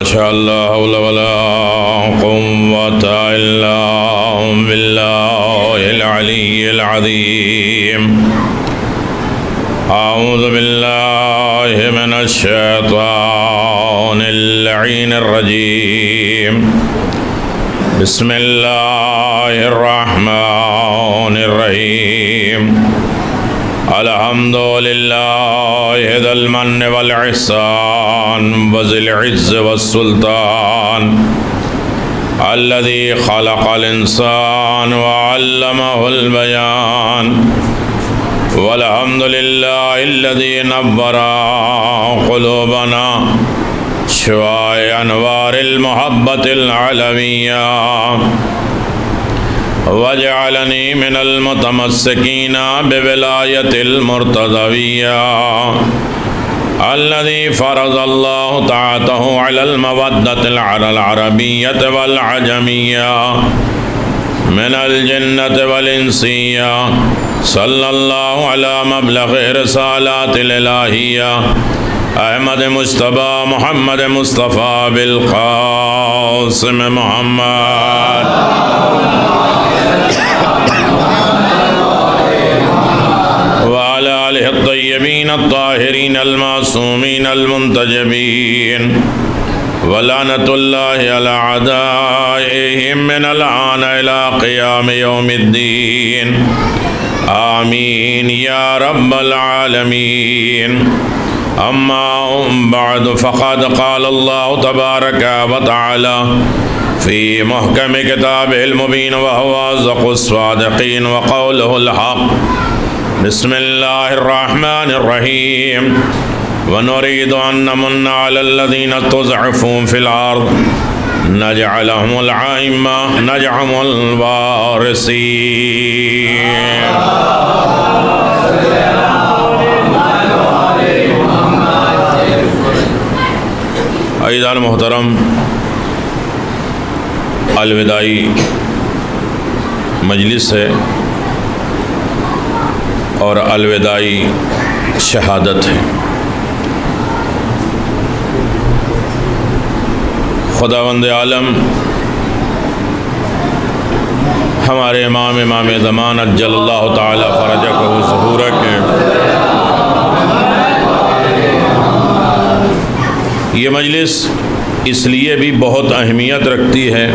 شاء لا حول ولا قوة إلا بالله العلي العظيم. أعوذ بالله من الشيطان اللعين الرجيم. بسم الله الرحمن الرحيم. الحمد لله ذي المن والإحسان وذي العز والسلطان الذي خلق الإنسان وعلمه البيان. والحمد لله الذي نور قلوبنا شعاع أنوار المحبة العلوية وجعلني من المتمسكين بولاية المرتضوية الذي فرض الله طاعته على المودة العربية والعجمية من الجنة والإنسية. صلى الله على مبلغ رسالات الإلهية احمد مجتبی محمد مصطفى بالقاسم محمد وعلى آله الطيبين الطاهرين المعصومين المنتجبين. ولعنة الله على أعدائهم من الآن إلى قيام يوم الدين. آمين يا رب العالمين. أما بعد فقد قال الله تبارك وتعالى في محكم كتابه المبين وهو أصدق الصادقين وقوله الحق. بسم الله الرحمن الرحيم. ونريد أن نمن على الذين استضعفوا في الأرض نجعلهم الأئمة نجعلهم الوارثين. عزیزان محترم، الوداعی مجلس ہے اور الوداعی شہادت ہے. خداوند عالم ہمارے امام زمان اجل اللہ تعالی فرجہ و ظہورہ کے یہ مجلس اس لیے بھی بہت اہمیت رکھتی ہے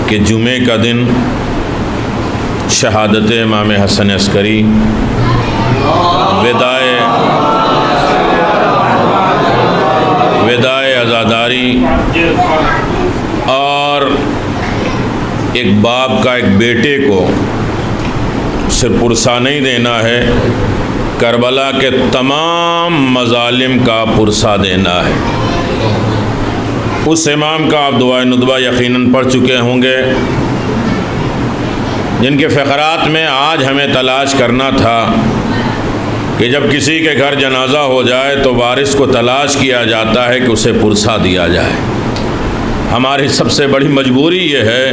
کہ جمعے کا دن شہادت امام حسن عسکری، وداع عزاداری اور ایک باپ کا ایک بیٹے کو صرف پرسہ نہیں دینا ہے، کربلا کے تمام مظالم کا پرسہ دینا ہے. اس امام کا آپ دعائے ندبہ یقیناً پڑھ چکے ہوں گے جن کے فقرات میں آج ہمیں تلاش کرنا تھا کہ جب کسی کے گھر جنازہ ہو جائے تو وارث کو تلاش کیا جاتا ہے کہ اسے پرسہ دیا جائے. ہماری سب سے بڑی مجبوری یہ ہے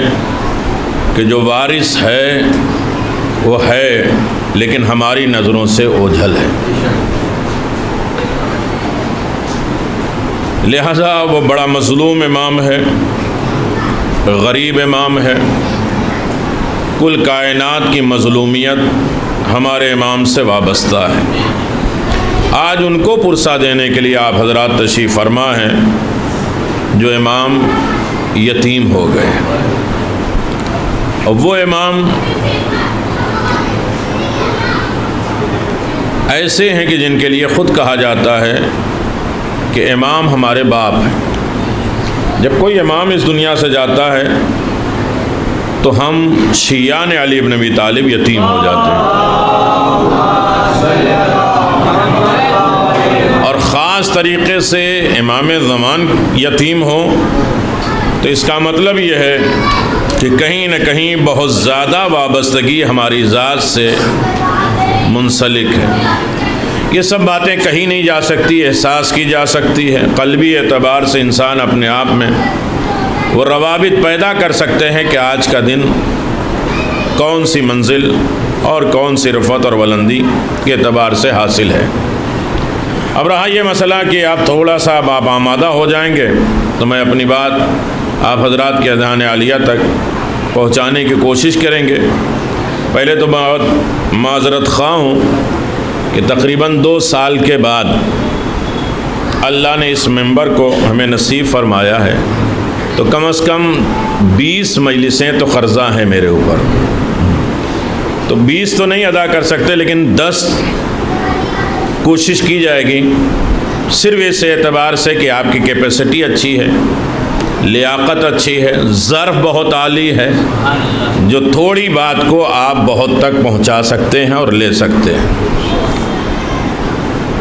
کہ جو وارث ہے وہ ہے لیکن ہماری نظروں سے اوجھل ہے، لہذا وہ بڑا مظلوم امام ہے، غریب امام ہے. کل کائنات کی مظلومیت ہمارے امام سے وابستہ ہے. آج ان کو پرسہ دینے کے لیے آپ حضرات تشریف فرما ہیں جو امام یتیم ہو گئے. اور وہ امام ایسے ہیں کہ جن کے لیے خود کہا جاتا ہے کہ امام ہمارے باپ ہیں. جب کوئی امام اس دنیا سے جاتا ہے تو ہم شیعان علی ابن ابی طالب یتیم ہو جاتے ہیں، اور خاص طریقے سے امام زمان یتیم ہو تو اس کا مطلب یہ ہے کہ کہیں نہ کہیں بہت زیادہ وابستگی ہماری ذات سے منسلک ہے. یہ سب باتیں کہی نہیں جا سکتی، احساس کی جا سکتی ہے. قلبی اعتبار سے انسان اپنے آپ میں وہ روابط پیدا کر سکتے ہیں کہ آج کا دن کون سی منزل اور کون سی رفعت اور بلندی کے اعتبار سے حاصل ہے. اب رہا یہ مسئلہ کہ آپ تھوڑا سا آپ آمادہ ہو جائیں گے تو میں اپنی بات آپ حضرات کے اذہان عالیہ تک پہنچانے کی کوشش کریں گے۔ پہلے تو بہت معذرت خواہ ہوں کہ تقریباً 2 سال کے بعد اللہ نے اس ممبر کو ہمیں نصیب فرمایا ہے، تو کم از کم 20 مجلسیں تو قرضہ ہیں میرے اوپر، تو 20 تو نہیں ادا کر سکتے لیکن 10 کوشش کی جائے گی، صرف اس اعتبار سے کہ آپ کی کیپیسٹی اچھی ہے، لیاقت اچھی ہے، ظرف بہت عالی ہے، جو تھوڑی بات کو آپ بہت تک پہنچا سکتے ہیں اور لے سکتے ہیں۔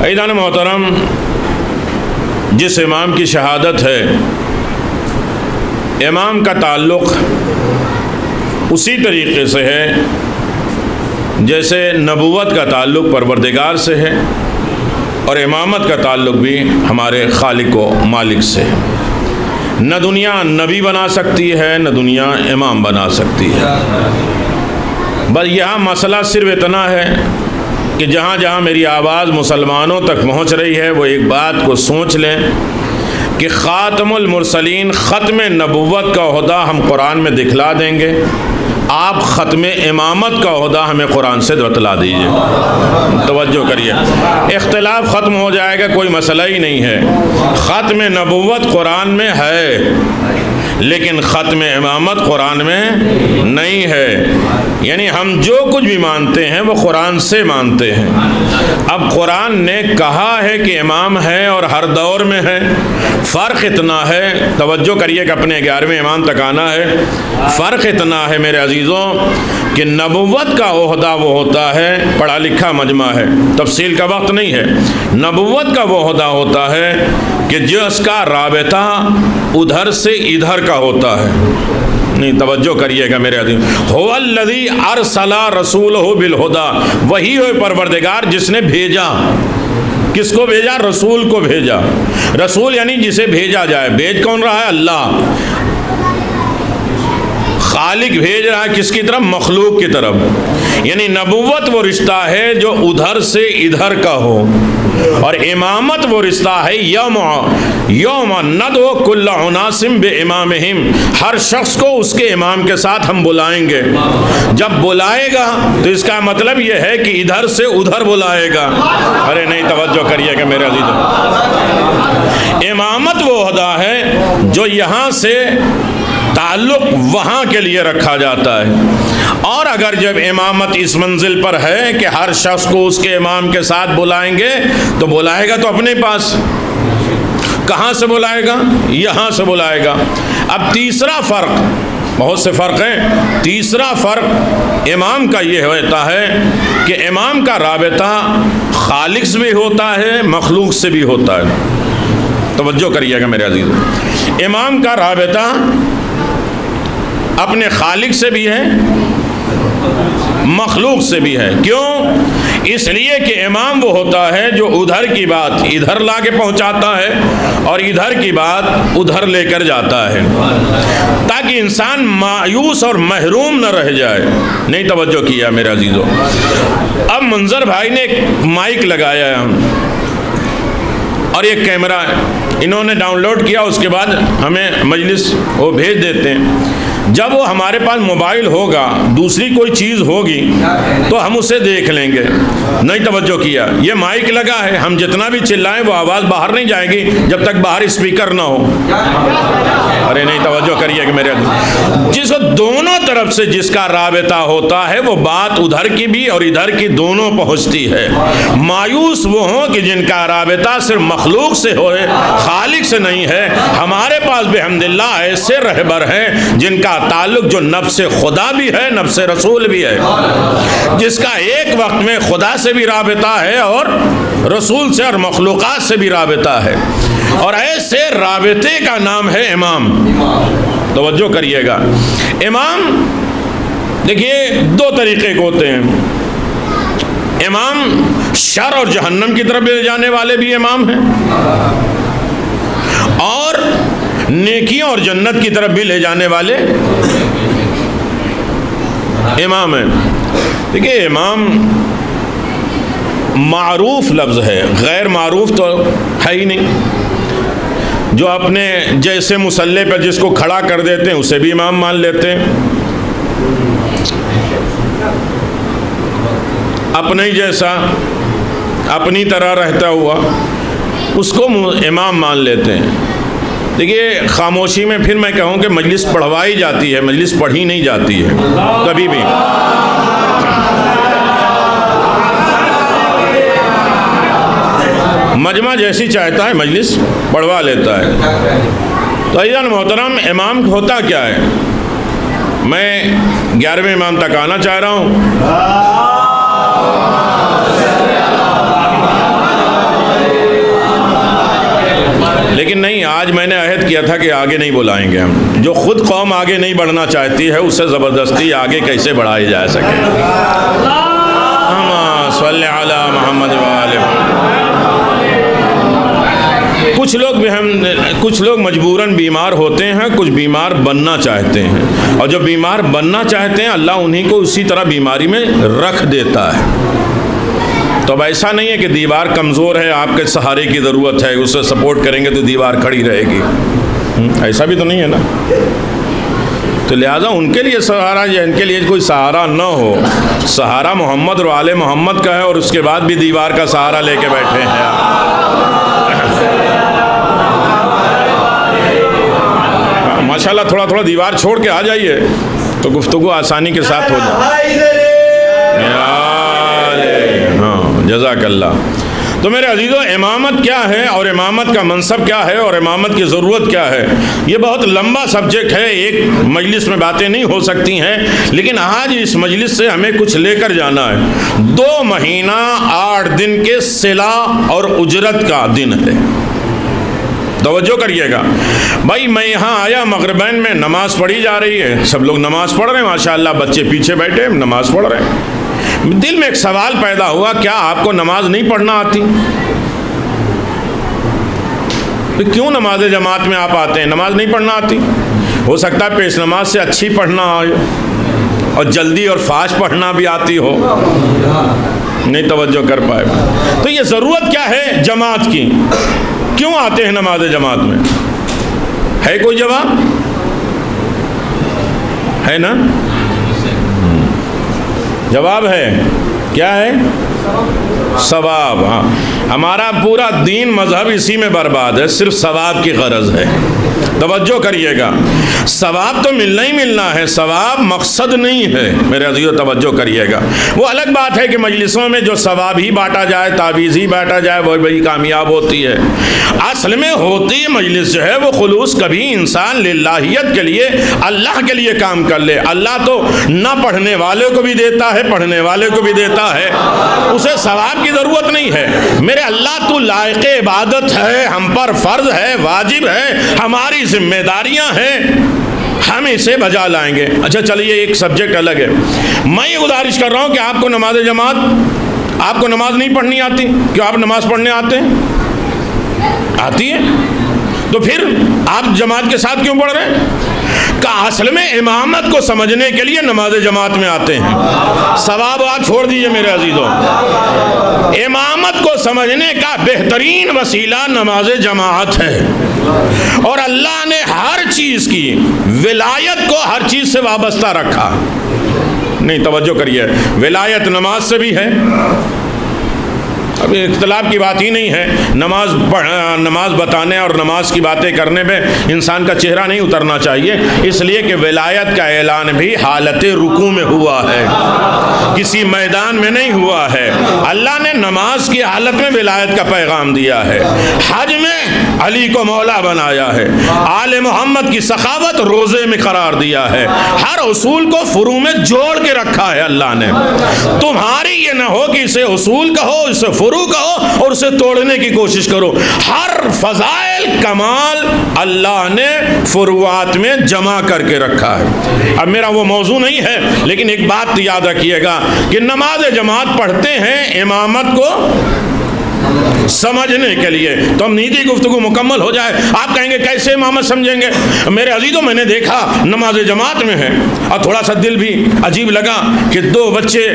عزیزان محترم، جس امام کی شہادت ہے، امام کا تعلق اسی طریقے سے ہے جیسے نبوت کا تعلق پروردگار سے ہے، اور امامت کا تعلق بھی ہمارے خالق و مالک سے ہے۔ نہ دنیا نبی بنا سکتی ہے، نہ دنیا امام بنا سکتی ہے۔ بس یہاں مسئلہ صرف اتنا ہے کہ جہاں جہاں میری آواز مسلمانوں تک پہنچ رہی ہے وہ ایک بات کو سوچ لیں کہ خاتم المرسلین، ختم نبوت کا عہدہ ہم قرآن میں دکھلا دیں گے، آپ ختم امامت کا عہدہ ہمیں قرآن سے بتلا دیجیے۔ توجہ کریے، اختلاف ختم ہو جائے گا، کوئی مسئلہ ہی نہیں ہے۔ ختم نبوت قرآن میں ہے لیکن ختم امامت قرآن میں نہیں ہے، یعنی ہم جو کچھ بھی مانتے ہیں وہ قرآن سے مانتے ہیں۔ اب قرآن نے کہا ہے کہ امام ہے اور ہر دور میں ہے، فرق اتنا ہے، توجہ کریے کہ اپنے 11ویں امام تک آنا ہے، فرق اتنا ہے میرے عزیزوں کہ نبوت کا عہدہ وہ ہوتا ہے، پڑھا لکھا مجمع ہے، تفصیل کا وقت نہیں ہے، نبوت کا وہ عہدہ ہوتا ہے کہ جس کا رابطہ ادھر سے ادھر کا ہوتا ہے۔ نہیں، توجہ کریے گا میرے عزیز، هو الذی ارسل رسولہ بالہدی، وہی ہے پروردگار جس نے بھیجا۔ کس کو بھیجا؟ رسول کو بھیجا۔ رسول یعنی جسے بھیجا جائے، بھیج کون رہا ہے؟ اللہ خالق بھیج رہا ہے، کس کی طرف؟ مخلوق کی طرف۔ یعنی نبوت وہ رشتہ ہے جو ادھر سے ادھر کا ہو، اور امامت وہ رشتہ ہے یوم ندعو کل اناس بامامہم، ہر شخص کو اس کے امام کے ساتھ ہم بلائیں گے۔ جب بلائے گا تو اس کا مطلب یہ ہے کہ ادھر سے ادھر بلائے گا۔ ارے نہیں، توجہ کریے گا میرے عزیزو، امامت وہ عہدہ ہے جو یہاں سے تعلق وہاں کے لیے رکھا جاتا ہے، اور اگر جب امامت اس منزل پر ہے کہ ہر شخص کو اس کے امام کے ساتھ بلائیں گے تو بلائے گا تو اپنے پاس، کہاں سے بلائے گا؟ یہاں سے بلائے گا۔ اب تیسرا فرق، بہت سے فرق ہیں، تیسرا فرق امام کا یہ ہوتا ہے کہ امام کا رابطہ خالق سے بھی ہوتا ہے، مخلوق سے بھی ہوتا ہے۔ توجہ کریے گا میرے عزیز، امام کا رابطہ اپنے خالق سے بھی ہے، مخلوق سے بھی ہے۔ کیوں؟ اس لیے کہ امام وہ ہوتا ہے جو ادھر کی بات ادھر لا کے پہنچاتا ہے اور ادھر کی بات ادھر لے کر جاتا ہے، تاکہ انسان مایوس اور محروم نہ رہ جائے۔ نہیں، توجہ کیا میرے عزیزو۔ اب منظر بھائی نے ایک مائک لگایا ہے اور ایک کیمرہ انہوں نے ڈاؤن لوڈ کیا، اس کے بعد ہمیں مجلس وہ بھیج دیتے ہیں۔ جب وہ ہمارے پاس موبائل ہوگا، دوسری کوئی چیز ہوگی تو ہم اسے دیکھ لیں گے۔ نہیں، توجہ کیا، یہ مائک لگا ہے، ہم جتنا بھی چلائیں وہ آواز باہر نہیں جائے گی جب تک باہر اسپیکر نہ ہو۔ ارے نہیں، توجہ کریے کہ میرے جس دونوں طرف سے جس کا رابطہ ہوتا ہے وہ بات ادھر کی بھی اور ادھر کی دونوں پہنچتی ہے۔ مایوس وہ ہوں کہ جن کا رابطہ صرف مخلوق سے ہوئے، خالق سے نہیں ہے۔ ہمارے پاس بحمداللہ ایسے رہبر ہیں جن کا تعلق جو نفس خدا بھی ہے، نفس رسول بھی ہے، جس کا ایک وقت میں خدا سے بھی رابطہ ہے اور رسول سے اور مخلوقات سے بھی رابطہ ہے، اور ایسے رابطے کا نام ہے امام۔ توجہ کریے گا، امام دیکھیے 2 طریقے کے ہوتے ہیں۔ امام شر اور جہنم کی طرف لے جانے والے بھی امام ہیں، اور نیکیوں اور جنت کی طرف بھی لے جانے والے امام ہیں۔ دیکھیے، امام معروف لفظ ہے، غیر معروف تو ہے ہی نہیں۔ جو اپنے جیسے مصلی پہ جس کو کھڑا کر دیتے ہیں اسے بھی امام مان لیتے ہیں، اپنے ہی جیسا اپنی طرح رہتا ہوا اس کو امام مان لیتے ہیں۔ دیکھیے خاموشی میں پھر میں کہوں کہ مجلس پڑھوائی جاتی ہے، مجلس پڑھی نہیں جاتی ہے کبھی بھی۔ مجمع جیسی چاہتا ہے مجلس پڑھوا لیتا ہے۔ تو عزیزان محترم، امام ہوتا کیا ہے؟ میں 11ویں امام تک آنا چاہ رہا ہوں۔ لیکن نہیں، آج میں نے عہد کیا تھا کہ آگے نہیں بلائیں گے ہم۔ جو خود قوم آگے نہیں بڑھنا چاہتی ہے اسے زبردستی آگے کیسے بڑھائی جا سکے؟ صلی علی محمد وآلہ۔ کچھ لوگ مجبوراً بیمار ہوتے ہیں، کچھ بیمار بننا چاہتے ہیں، اور جو بیمار بننا چاہتے ہیں اللہ انہی کو اسی طرح بیماری میں رکھ دیتا ہے۔ تو اب ایسا نہیں ہے کہ دیوار کمزور ہے، آپ کے سہارے کی ضرورت ہے، اسے سپورٹ کریں گے تو دیوار کھڑی رہے گی، ایسا بھی تو نہیں ہے نا۔ تو لہٰذا ان کے لیے سہارا یا ان کے لیے کوئی سہارا نہ ہو، سہارا محمد اور آل محمد کا ہے، اور اس کے بعد بھی دیوار کا سہارا لے کے بیٹھے ہیں۔ ماشاءاللہ تھوڑا تھوڑا دیوار چھوڑ کے آ جائیے تو گفتگو آسانی کے ساتھ ہو جائے۔ ہاں، جزاک اللہ۔ تو میرے عزیزو، امامت کیا ہے اور امامت کا منصب کیا ہے اور امامت کی ضرورت کیا ہے، یہ بہت لمبا سبجیکٹ ہے، ایک مجلس میں باتیں نہیں ہو سکتی ہیں، لیکن آج اس مجلس سے ہمیں کچھ لے کر جانا ہے۔ 2 مہینہ 8 دن کے صلہ اور اجرت کا دن ہے، توجہ کریے گا بھائی۔ میں یہاں آیا، مغربین میں نماز پڑھی جا رہی ہے، سب لوگ نماز پڑھ رہے ہیں ماشاءاللہ، بچے پیچھے بیٹھے نماز پڑھ رہے ہیں۔ دل میں ایک سوال پیدا ہوا، کیا آپ کو نماز نہیں پڑھنا آتی؟ کیوں نماز جماعت میں آپ آتے ہیں؟ نماز نہیں پڑھنا آتی؟ ہو سکتا ہے پیش نماز سے اچھی پڑھنا آئے اور جلدی اور فاش پڑھنا بھی آتی ہو، نہیں توجہ کر پائے۔ تو یہ ضرورت کیا ہے جماعت کی؟ کیوں آتے ہیں نماز جماعت میں؟ ہے کوئی جواب؟ ہے نا؟ جواب ہے، کیا ہے؟ ثواب۔ ہاں، ہمارا پورا دین مذہب اسی میں برباد ہے، صرف ثواب کی غرض ہے۔ توجہ کریے گا، ثواب تو ملنا ہی ملنا ہے، ثواب مقصد نہیں ہے میرے عزیزو، توجہ کریے گا۔ وہ الگ بات ہے کہ مجلسوں میں جو ثواب ہی بانٹا جائے، تعویذ ہی بانٹا جائے، وہ بڑی کامیاب ہوتی ہے۔ اصل میں ہوتی مجلس جو ہے وہ خلوص، کبھی انسان للہیت کے لیے، اللہ کے لیے کام کر لے۔ اللہ تو نہ پڑھنے والے کو بھی دیتا ہے، پڑھنے والے کو بھی دیتا ہے، اسے ثواب کی ضرورت نہیں ہے۔ میرے اللہ تو لائق عبادت ہے، ہم پر فرض ہے، واجب ہے، ہماری ذمہ داریاں ہیں، ہم اسے بجا لائیں گے۔ اچھا چلیے، ایک سبجیکٹ الگ ہے۔ میں یہ گزارش کر رہا ہوں کہ آپ کو نماز جماعت، آپ کو نماز نہیں پڑھنی آتی؟ کیوں آپ نماز پڑھنے آتے ہیں؟ آتی ہے، تو پھر آپ جماعت کے ساتھ کیوں پڑھ رہے ہیں؟ کہ اصل میں امامت کو سمجھنے کے لیے نماز جماعت میں آتے ہیں۔ ثواب آپ چھوڑ دیجئے میرے عزیزوں، امامت کو سمجھنے کا بہترین وسیلہ نماز جماعت ہے، اور اللہ نے ہر چیز کی ولایت کو ہر چیز سے وابستہ رکھا۔ نہیں توجہ کریے، ولایت نماز سے بھی ہے، اب اختلاف کی بات ہی نہیں ہے۔ نماز بتانے اور نماز کی باتیں کرنے میں انسان کا چہرہ نہیں اترنا چاہیے، اس لیے کہ ولایت کا اعلان بھی حالت رکوع میں ہوا ہے، کسی میدان میں نہیں ہوا ہے۔ اللہ نے نماز کی حالت میں ولایت کا پیغام دیا ہے، حج میں علی کو مولا بنایا ہے، آل محمد کی سخاوت روزے میں قرار دیا ہے، ہر اصول کو فروع میں جوڑ کے رکھا ہے اللہ نے۔ تمہاری یہ نہ ہو کہ اسے اصول کہو، اسے فروع کہو اور اسے توڑنے کی کوشش کرو۔ ہر فضائل کمال اللہ نے فروعات میں جمع کر کے رکھا ہے۔ اب میرا وہ موضوع نہیں ہے، لیکن ایک بات یاد رکھیے گا کہ نماز جماعت پڑھتے ہیں، امامت کو سمجھنے کے لیے، تو امنیتی گفتگو مکمل ہو جائے. آپ کہیں گے کیسے امامت سمجھیں گے؟ میرے عزیزوں، میں نے دیکھا نماز جماعت میں ہے اور تھوڑا سا دل بھی عجیب لگا کہ 2 بچے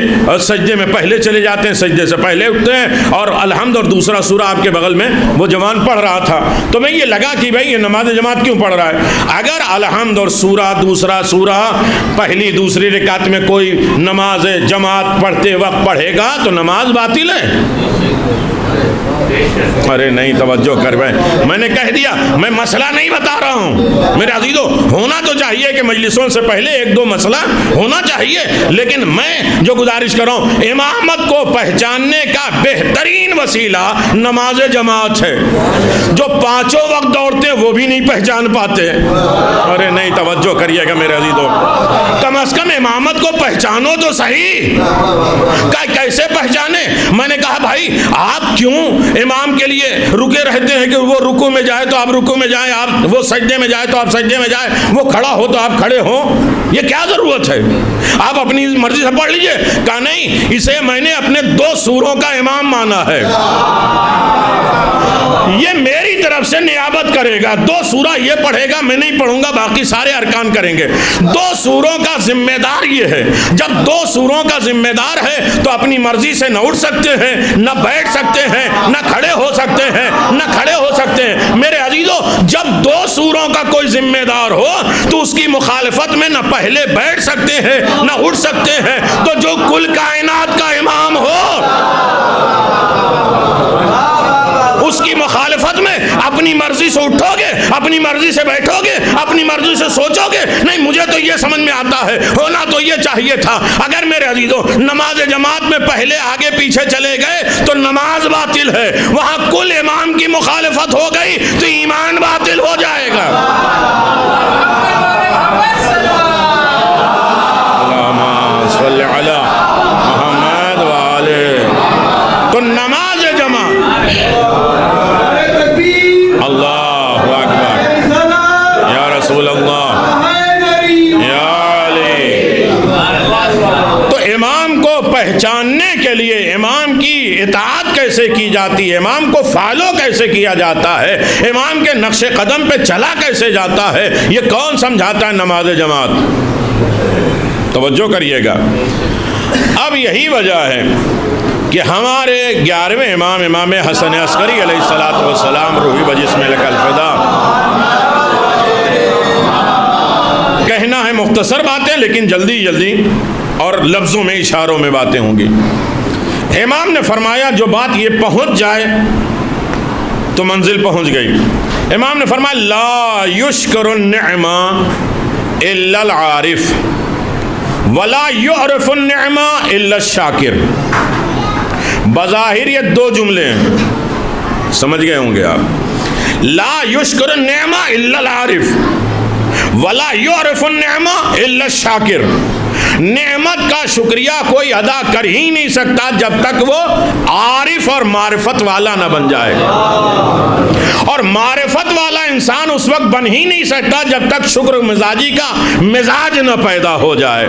سجدے میں پہلے چلے جاتے ہیں، سجدے سے پہلے اٹھتے ہیں، اور الحمد اور دوسرا سورہ آپ کے بغل میں وہ جوان پڑھ رہا تھا. تو میں یہ لگا کہ بھائی یہ نماز جماعت کیوں پڑھ رہا ہے؟ اگر الحمد اور سورہ دوسرا سورہ پہلی دوسری رکعت میں کوئی نماز جماعت پڑھتے وقت پڑھے گا تو نماز باطل ہے. ارے نہیں، توجہ کر بھائی، میں نے کہہ دیا، میں مسئلہ نہیں بتا رہا ہوں. میرے عزیزو، ہونا تو چاہیے کہ مجلسوں سے پہلے 1-2 مسئلہ ہونا چاہیے، لیکن میں جو گزارش کر رہا ہوں، امامت کو پہچاننے کا بہترین وسیلہ نماز جماعت ہے. جو 5 وقت دوڑتے ہیں وہ بھی نہیں پہچان پاتے. ارے نہیں، توجہ کریے گا میرے عزیزو، کم از کم امامت کو پہچانو تو صحیح. کیسے پہچانے؟ میں نے کہا بھائی آپ کیوں امام کے لیے رکے رہتے ہیں کہ وہ رکوع میں جائے تو آپ رکوع میں جائیں، آپ وہ سجدے میں جائے تو آپ سجدے میں جائیں، وہ کھڑا ہو تو آپ کھڑے ہوں؟ یہ کیا ضرورت ہے؟ آپ اپنی مرضی سے پڑھ لیجئے. کہا نہیں، اسے میں نے اپنے 2 سوروں کا امام مانا ہے، یہ میری طرف سے نیابت کرے گا. 2 سورہ یہ پڑھے گا، میں نہیں پڑھوں گا، باقی سارے ارکان کریں گے. 2 سوروں کا ذمہ دار یہ ہے. جب 2 سوروں کا ذمہ دار ہے تو اپنی مرضی سے نہ اٹھ سکتے ہیں، نہ بیٹھ سکتے ہیں، نہ کھڑے ہو سکتے ہیں، نہ کھڑے ہو سکتے ہیں. میرے عزیزو، جب 2 سوروں کا کوئی ذمہ دار ہو تو اس کی مخالفت میں نہ پہلے بیٹھ سکتے ہیں نہ اٹھ سکتے ہیں. تو جو کل کائنات کا امام ہو، اس کی مخالفت میں اپنی مرضی سے اٹھو گے، اپنی مرضی سے بیٹھو گے، اپنی مرضی سے سوچو گے؟ نہیں، مجھے تو یہ سمجھ میں آتا ہے، ہونا تو یہ چاہیے تھا. اگر میرے عزیزوں نماز جماعت میں پہلے آگے پیچھے چلے گئے تو نماز باطل ہے. وہاں کل امام کی مخالفت ہو گئی تو ایمان باطل ہو جائے گا. اللہم صلی علی محمد وآلہ. تو نماز جماعت، اللہ اکبر، یا رسول اللہ، یا علی. تو امام کو پہچاننے کے لیے امام کی اطاعت کیسے کی جاتی ہے، امام کو فالو کیسے کیا جاتا ہے، امام کے نقش قدم پہ چلا کیسے جاتا ہے، یہ کون سمجھاتا ہے؟ نماز جماعت. توجہ کریے گا. اب یہی وجہ ہے کہ ہمارے 11ویں امام حسن عسکری علیہ السلام، روحی بجسم لک الفدا. کہنا ہے مختصر باتیں، لیکن جلدی جلدی اور لفظوں میں اشاروں میں باتیں ہوں گی. امام نے فرمایا جو بات یہ پہنچ جائے تو منزل پہنچ گئی. امام نے فرمایا لا یشکر النعمہ الا العارف ولا یعرف النعمہ الا الشاکر. بظاہر یہ 2 جملے ہیں، سمجھ گئے ہوں گے آپ. لا یشکر النعمہ الا العارف ولا یعرف النعمہ الا الشاکر. نعمت کا شکریہ کوئی ادا کر ہی نہیں سکتا جب تک وہ عارف اور معرفت والا نہ بن جائے، اور معرفت والا انسان اس وقت بن ہی نہیں سکتا جب تک شکر مزاجی کا مزاج نہ پیدا ہو جائے.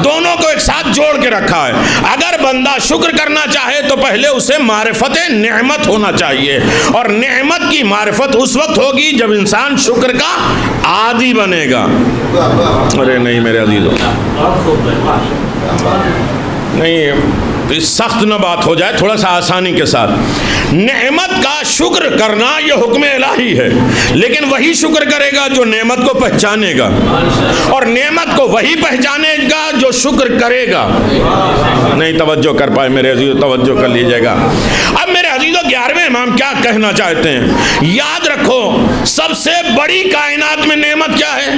دونوں کو ایک ساتھ جوڑ کے رکھا ہے. اگر بندہ شکر کرنا چاہے تو پہلے اسے معرفت نعمت ہونا چاہیے، اور نعمت کی معرفت اس وقت ہوگی جب انسان شکر کا عادی بنے گا. ارے نہیں میرے عزیزو، نہیں سخت نہ بات ہو جائے، تھوڑا سا آسانی کے ساتھ. نعمت کا شکر کرنا یہ حکم الہی ہے، لیکن وہی شکر کرے گا جو نعمت کو پہچانے گا، اور نعمت کو وہی پہچانے گا جو شکر کرے گا. نہیں توجہ کر پائے میرے عزیزو، توجہ کر لیجئے گا. اب میرے عزیزو 11ویں امام کیا کہنا چاہتے ہیں؟ یاد رکھو سب سے بڑی کائنات میں نعمت کیا ہے؟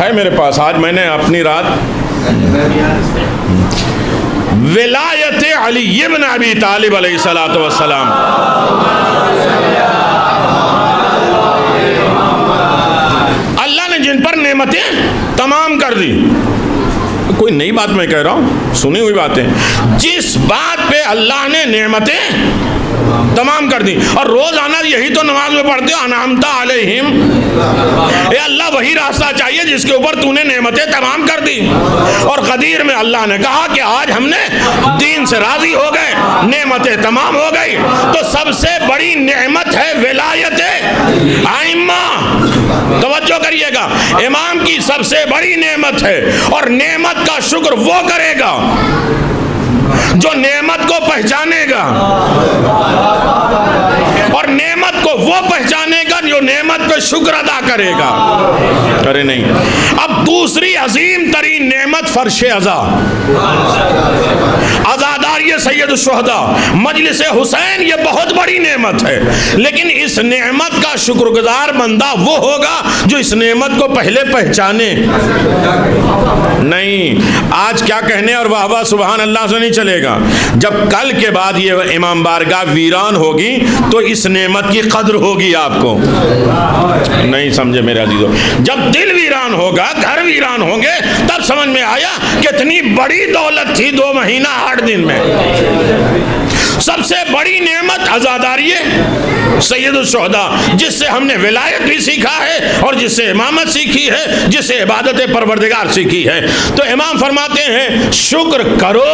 ہے میرے پاس، آج میں نے اپنی رات ولایت علی ابن ابی طالب علیہ السلام، اللہ نے جن پر نعمتیں تمام کر دی. کوئی نئی بات میں کہہ رہا ہوں، سنی ہوئی باتیں. جس بات پہ اللہ نے نعمتیں تمام کر دی. اور روزانہ یہی تو نماز میں پڑھتے ہو, انعمت علیہم, اے اللہ وہی راستہ چاہیے جس کے اوپر تو نے نعمتیں تمام کر دی. اور غدیر میں اللہ نے کہا کہ آج ہم نے دین سے راضی ہو گئے, نعمتیں تمام ہو گئی. تو سب سے بڑی نعمت ہے ولایت ائمہ. توجہ کریے گا, امام کی سب سے بڑی نعمت ہے, اور نعمت کا شکر وہ کرے گا جو نعمت کو پہچانے گا, اور نعمت کو وہ پہچانے گا جو نعمت پہ شکر ادا کرے گا. ارے نہیں, اب دوسری عظیم ترین نعمت فرش عزا, عزاداری سید الشہداء, مجلس حسین, یہ بہت بڑی نعمت ہے. لیکن اس نعمت کا شکر گزار بندہ وہ ہوگا جو اس نعمت کو پہلے پہچانے. نہیں, آج کیا کہنے اور واہ واہ سبحان اللہ سے نہیں چلے گا. جب کل کے بعد یہ امام بارگاہ ویران ہوگی تو اس نعمت کی قدر ہوگی آپ کو. نہیں سمجھے میرے عزیزو, جب دل ویران ہوگا, گھر ویران ہوں گے, تب سمجھ میں آیا کتنی بڑی دولت تھی 2 مہینہ 8 دن میں. سب سے بڑی نعمت عزاداری سید الشہداء, جس سے ہم نے ولایت بھی سیکھا ہے, اور جس سے امامت سیکھی ہے, جس سے عبادت پروردگار سیکھی ہے. تو امام فرماتے ہیں شکر کرو.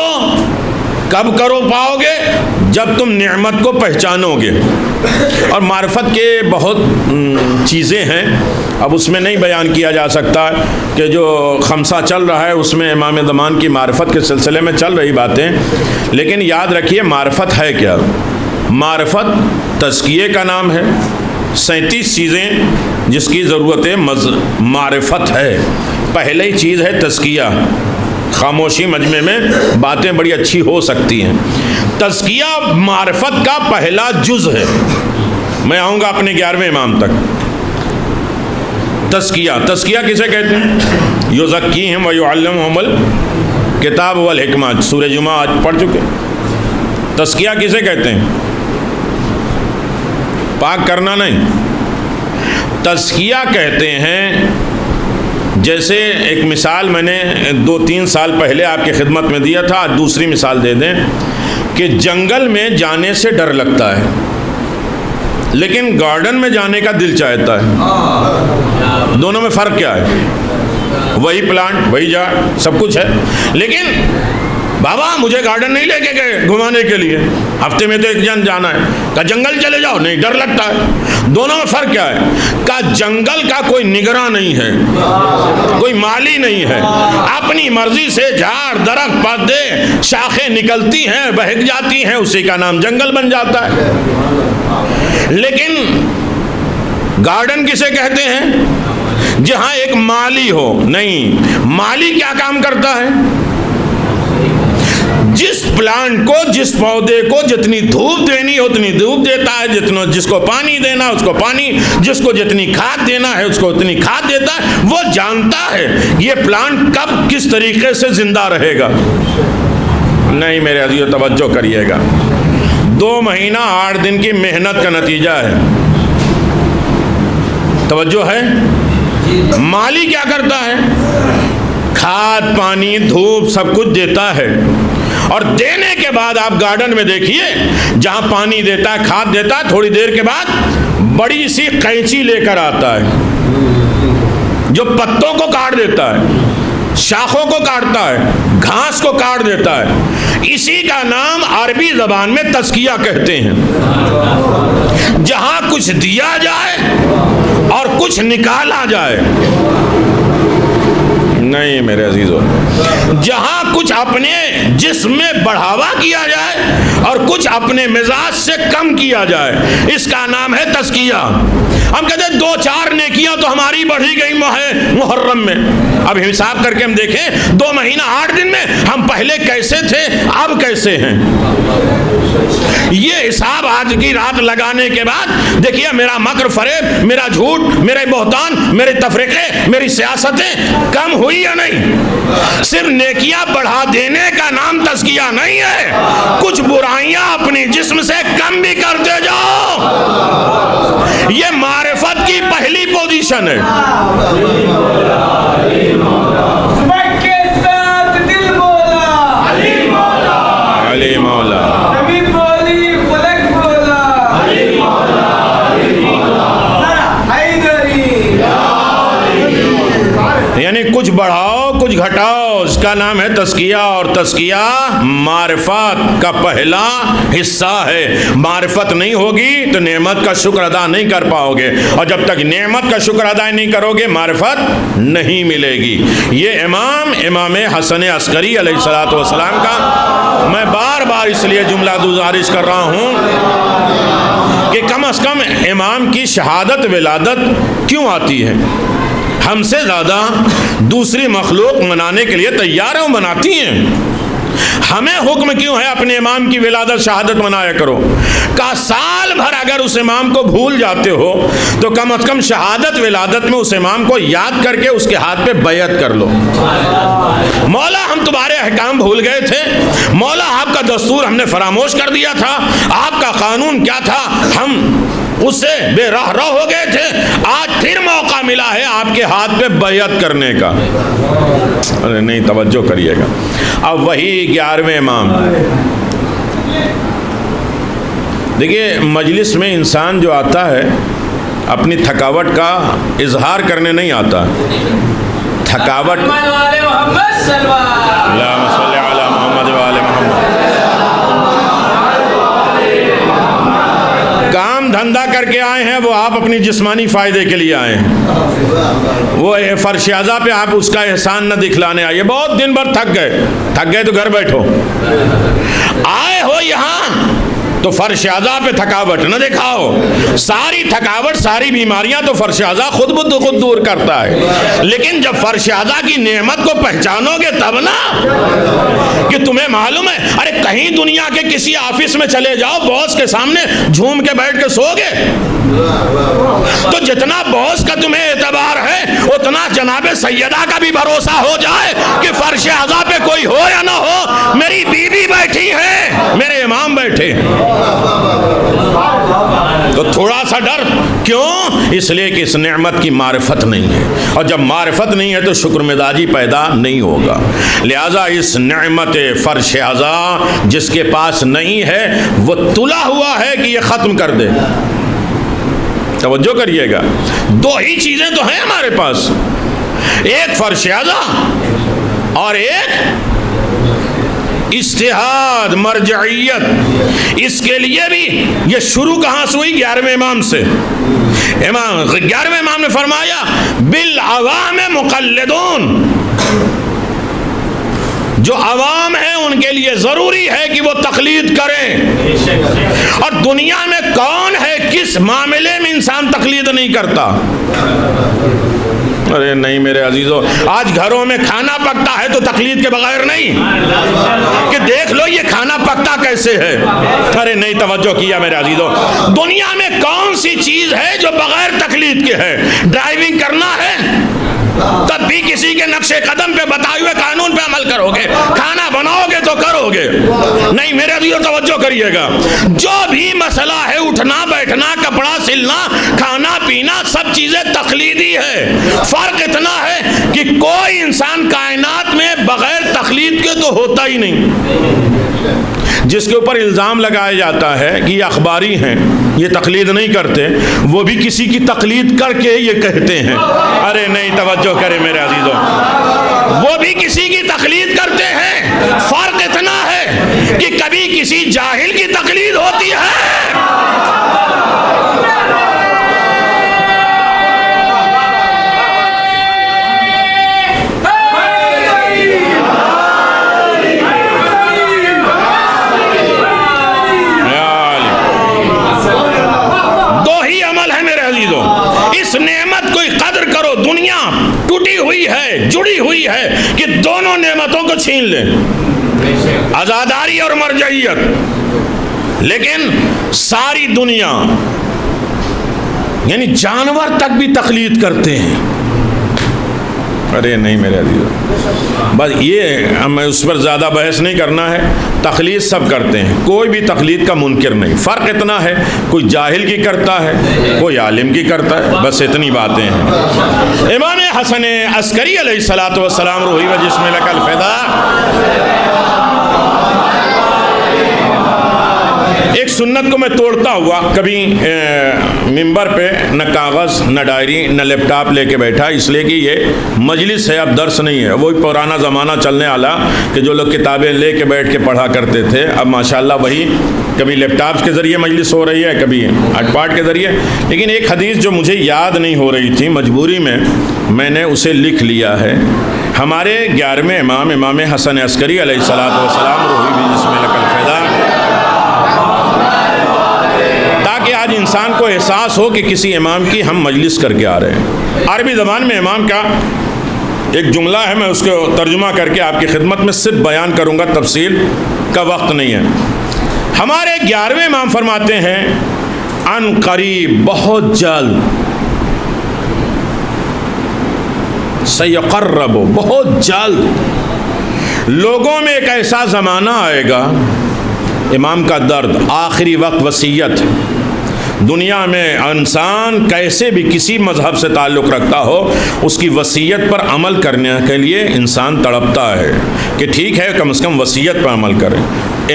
کب کرو پاؤ گے؟ جب تم نعمت کو پہچانو گے. اور معرفت کے بہت چیزیں ہیں, اب اس میں نہیں بیان کیا جا سکتا کہ جو خمسہ چل رہا ہے اس میں امام زمان کی معرفت کے سلسلے میں چل رہی باتیں. لیکن یاد رکھیے معرفت ہے کیا. معرفت تزکیے کا نام ہے. 37 چیزیں جس کی ضرورت ہے معرفت ہے. پہلی چیز ہے تزکیہ. خاموشی مجمع میں باتیں بڑی اچھی ہو سکتی ہیں. تزکیہ معرفت کا پہلا جز ہے. میں آؤں گا اپنے 11ویں امام تک. تزکیہ کسے کہتے ہیں؟ یزکیہم ویعلمہم الکتاب والحکمہ, سورہ جمعہ آج پڑھ چکے. تزکیہ کسے کہتے ہیں؟ پاک کرنا نہیں. تزکیہ کہتے ہیں, جیسے ایک مثال میں نے 2-3 سال پہلے آپ کی خدمت میں دیا تھا, آج دوسری مثال دے دیں کہ جنگل میں جانے سے ڈر لگتا ہے لیکن گارڈن میں جانے کا دل چاہتا ہے. دونوں میں فرق کیا ہے؟ وہی پلانٹ, وہی جا, سب کچھ ہے, لیکن بابا مجھے گارڈن نہیں لے کے گئے گھمانے کے لیے, ہفتے میں تو ایک جن جانا ہے. کہا جنگل چلے جاؤ, نہیں ڈر لگتا ہے. دونوں میں فرق کیا ہے؟ کہا جنگل کا کوئی نگراں نہیں ہے, کوئی مالی نہیں ہے, اپنی مرضی سے جھاڑ درخت پودے شاخیں نکلتی ہیں, بہک جاتی ہیں, اسی کا نام جنگل بن جاتا ہے. لیکن گارڈن کسے کہتے ہیں؟ جہاں ایک مالی ہو. نہیں, مالی کیا کام کرتا ہے؟ جس پلانٹ کو, جس پودے کو جتنی دھوپ دینی اتنی دھوپ دیتا ہے, جس کو پانی دینا اس کو پانی, جس کو جتنی کھاد دینا ہے اس کو اتنی کھاد دیتا ہے. وہ جانتا ہے یہ پلانٹ کب کس طریقے سے زندہ رہے گا. نہیں میرے عزیزو توجہ کریے گا, 2 مہینہ 8 دن کی محنت کا نتیجہ ہے. توجہ ہے. مالی کیا کرتا ہے؟ کھاد پانی دھوپ سب کچھ دیتا ہے, اور دینے کے بعد آپ گارڈن میں دیکھیے جہاں پانی دیتا ہے, کھاد دیتا ہے, تھوڑی دیر کے بعد بڑی سی قینچی لے کر آتا ہے جو پتوں کو کاٹ دیتا ہے, شاخوں کو کاٹتا ہے, گھاس کو کاٹ دیتا ہے. اسی کا نام عربی زبان میں تزکیہ کہتے ہیں. جہاں کچھ دیا جائے اور کچھ نکالا جائے. نہیں میرے عزیزو, جہاں کچھ اپنے جسم میں بڑھاوا کیا جائے اور کچھ اپنے مزاج سے کم کیا جائے, اس کا نام ہے تزکیہ. ہم کہتے ہیں 2-4 نیکیاں تو ہماری بڑھی گئی محرم میں. اب حساب کر کے ہم دیکھیں 2 مہینہ 8 دن میں ہم پہلے کیسے تھے, اب کیسے ہیں. یہ حساب آج کی رات لگانے کے بعد دیکھیے میرا مکر فریب, میرا جھوٹ, میرے بہتان, میرے تفریقے, میری سیاستیں کم ہوئی یا نہیں. صرف نیکیاں بڑھا دینے کا نام تزکیہ نہیں ہے, کچھ برائیاں اپنی جسم سے کم بھی کرتے جاؤ. یہ معرفت کی پہلی پوزیشن ہے. علی مولا ہٹاؤ، اس کا نام ہے تزکیہ، اور تزکیہ معرفت کا پہلا حصہ ہے۔ معرفت نہیں ہوگی تو نعمت کا شکر ادا نہیں کر پاؤ گے، اور جب تک نعمت کا شکر ادا نہیں کرو گے معرفت نہیں ملے گی۔ یہ امام حسن عسکری علیہ الصلوۃ والسلام کا میں بار بار اس لیے جملہ گزارش کر رہا ہوں کہ کم از کم امام کی شہادت ولادت کیوں آتی ہے؟ ہم سے زیادہ دوسری مخلوق منانے کے لیے تیار ہیں، مناتی ہیں، ہمیں حکم کیوں ہے اپنے امام کی ولادت شہادت منایا کرو؟ کا سال بھر اگر اس امام کو بھول جاتے ہو تو کم از کم شہادت ولادت میں اس امام کو یاد کر کے اس کے ہاتھ پہ بیعت کر لو۔ مولا ہم تمہارے احکام بھول گئے تھے، مولا آپ کا دستور ہم نے فراموش کر دیا تھا، آپ کا قانون کیا تھا ہم اس سے بے راہ رو ہو گئے تھے، آج پھر موقع ملا ہے آپ کے ہاتھ پہ بیعت کرنے کا۔ ارے نہیں، توجہ کریے گا۔ اب وہی 11ویں امام، دیکھیے مجلس میں انسان جو آتا ہے اپنی تھکاوٹ کا اظہار کرنے نہیں آتا، تھکاوٹ اللہم صلی علی محمد و آل محمد، کام دھندا کر کے آئے ہیں وہ آپ اپنی جسمانی فائدے کے لیے آئے ہیں، وہ فرش اعضا پہ آپ اس کا احسان نہ دکھلانے آئیے، بہت دن بھر تھک گئے تو گھر بیٹھو، آئے ہو یہاں تو فرش اعضا پہ تھکاوٹ نہ دکھاؤ، ساری تھکاوٹ ساری بیماریاں تو فرش اعضا خود بخود دور کرتا ہے، لیکن جب فرش اعضا کی نعمت کو پہچانو گے تب نا کہ تمہیں معلوم ہے۔ ارے کہیں دنیا کے کسی آفس میں چلے جاؤ، باس کے سامنے جھوم کے بیٹھ کے سو گے تو جتنا باس کا تمہیں اعتبار ہے اتنا جناب سیدہ کا بھی بھروسہ ہو جائے کہ فرش اعضا پہ کوئی ہو یا نہ ہو میری بیوی بیٹھی ہے، میرے امام بیٹھے، تو تھوڑا سا ڈر کیوں؟ اس لیے کہ اس نعمت کی معرفت نہیں ہے، اور جب معرفت نہیں ہے تو شکر مزاجی پیدا نہیں ہوگا، لہذا اس نعمت فرش اعضا جس کے پاس نہیں ہے وہ تلا ہوا ہے کہ یہ ختم کر دے۔ توجہ کریے گا، دو ہی چیزیں تو ہیں ہمارے پاس، ایک فرش اعضا اور ایک اجتہاد مرجعیت۔ اس کے لیے بھی یہ شروع کہاں سے ہوئی؟ 11ویں امام سے۔ 11ویں امام نے فرمایا بالعوام مقلدون، جو عوام ہیں ان کے لیے ضروری ہے کہ وہ تقلید کریں، اور دنیا میں کون ہے کس معاملے میں انسان تقلید نہیں کرتا؟ ارے نہیں میرے عزیزو، آج گھروں میں کھانا پکتا ہے تو تقلید کے بغیر نہیں کہ دیکھ لو یہ کھانا پکتا کیسے ہے، ارے نہیں توجہ کیا میرے عزیزو۔ دنیا میں کون سی چیز ہے جو بغیر تقلید کے ہے؟ ڈرائیونگ کرنا ہے تب بھی کسی کے نقش قدم پہ بتائے ہوئے قانون پہ عمل کرو گے، کھانا بناؤ گے تو کرو گے، نہیں میرے عزیزو توجہ کریے گا، جو بھی مسئلہ ہے اٹھنا بیٹھنا کپڑا سلنا کھانا پینا سب چیزیں تقلیدی ہے، فرق اتنا ہے کہ کوئی انسان کائنات میں بغیر تقلید کے تو ہوتا ہی نہیں۔ جس کے اوپر الزام لگایا جاتا ہے کہ یہ اخباری ہیں یہ تقلید نہیں کرتے، وہ بھی کسی کی تقلید کر کے یہ کہتے ہیں، ارے نہیں توجہ کرے میرے عزیزو، وہ بھی کسی کی تقلید کرتے ہیں، فرق اتنا ہے کہ کبھی کسی جاہل کی تقلید ہوتی ہے۔ اس نعمت کو قدر کرو، دنیا ٹوٹی ہوئی ہے جڑی ہوئی ہے کہ دونوں نعمتوں کو چھین لیں، عزاداری اور مرجعیت، لیکن ساری دنیا یعنی جانور تک بھی تقلید کرتے ہیں۔ ارے نہیں میرے عزیز، بس یہ ہمیں اس پر زیادہ بحث نہیں کرنا ہے، تقلید سب کرتے ہیں، کوئی بھی تقلید کا منکر نہیں، فرق اتنا ہے کوئی جاہل کی کرتا ہے کوئی عالم کی کرتا ہے، بس اتنی باتیں ہیں۔ امام حسن عسکری علیہ الصلوۃ والسلام روحی و جسم لک الفدا، ایک سنت کو میں توڑتا ہوا کبھی ممبر پہ نہ کاغذ نہ ڈائری نہ لیپ ٹاپ لے کے بیٹھا، اس لیے کہ یہ مجلس ہے، اب درس نہیں ہے۔ وہی پرانا زمانہ چلنے والا کہ جو لوگ کتابیں لے کے بیٹھ کے پڑھا کرتے تھے، اب ماشاءاللہ وہی کبھی لیپ ٹاپ کے ذریعے مجلس ہو رہی ہے، کبھی ہٹ پاٹ کے ذریعے۔ لیکن ایک حدیث جو مجھے یاد نہیں ہو رہی تھی، مجبوری میں نے اسے لکھ لیا ہے۔ ہمارے 11ویں امام حسن عسکری علیہ الصلوۃ والسلام روحی بھی جس میں لکل فدا، تاکہ آج انسان کو احساس ہو کہ کسی امام کی ہم مجلس کر کے آ رہے ہیں۔ عربی زبان میں امام کا ایک جملہ ہے، میں اس کو ترجمہ کر کے آپ کی خدمت میں صرف بیان کروں گا، تفصیل کا وقت نہیں ہے۔ ہمارے 11ویں امام فرماتے ہیں ان قریب، بہت جلد، سیقرب، بہت جلد لوگوں میں ایک ایسا زمانہ آئے گا، امام کا درد، آخری وقت وصیت۔ دنیا میں انسان کیسے بھی کسی مذہب سے تعلق رکھتا ہو، اس کی وصیت پر عمل کرنے کے لیے انسان تڑپتا ہے کہ ٹھیک ہے کم از کم وصیت پر عمل کریں۔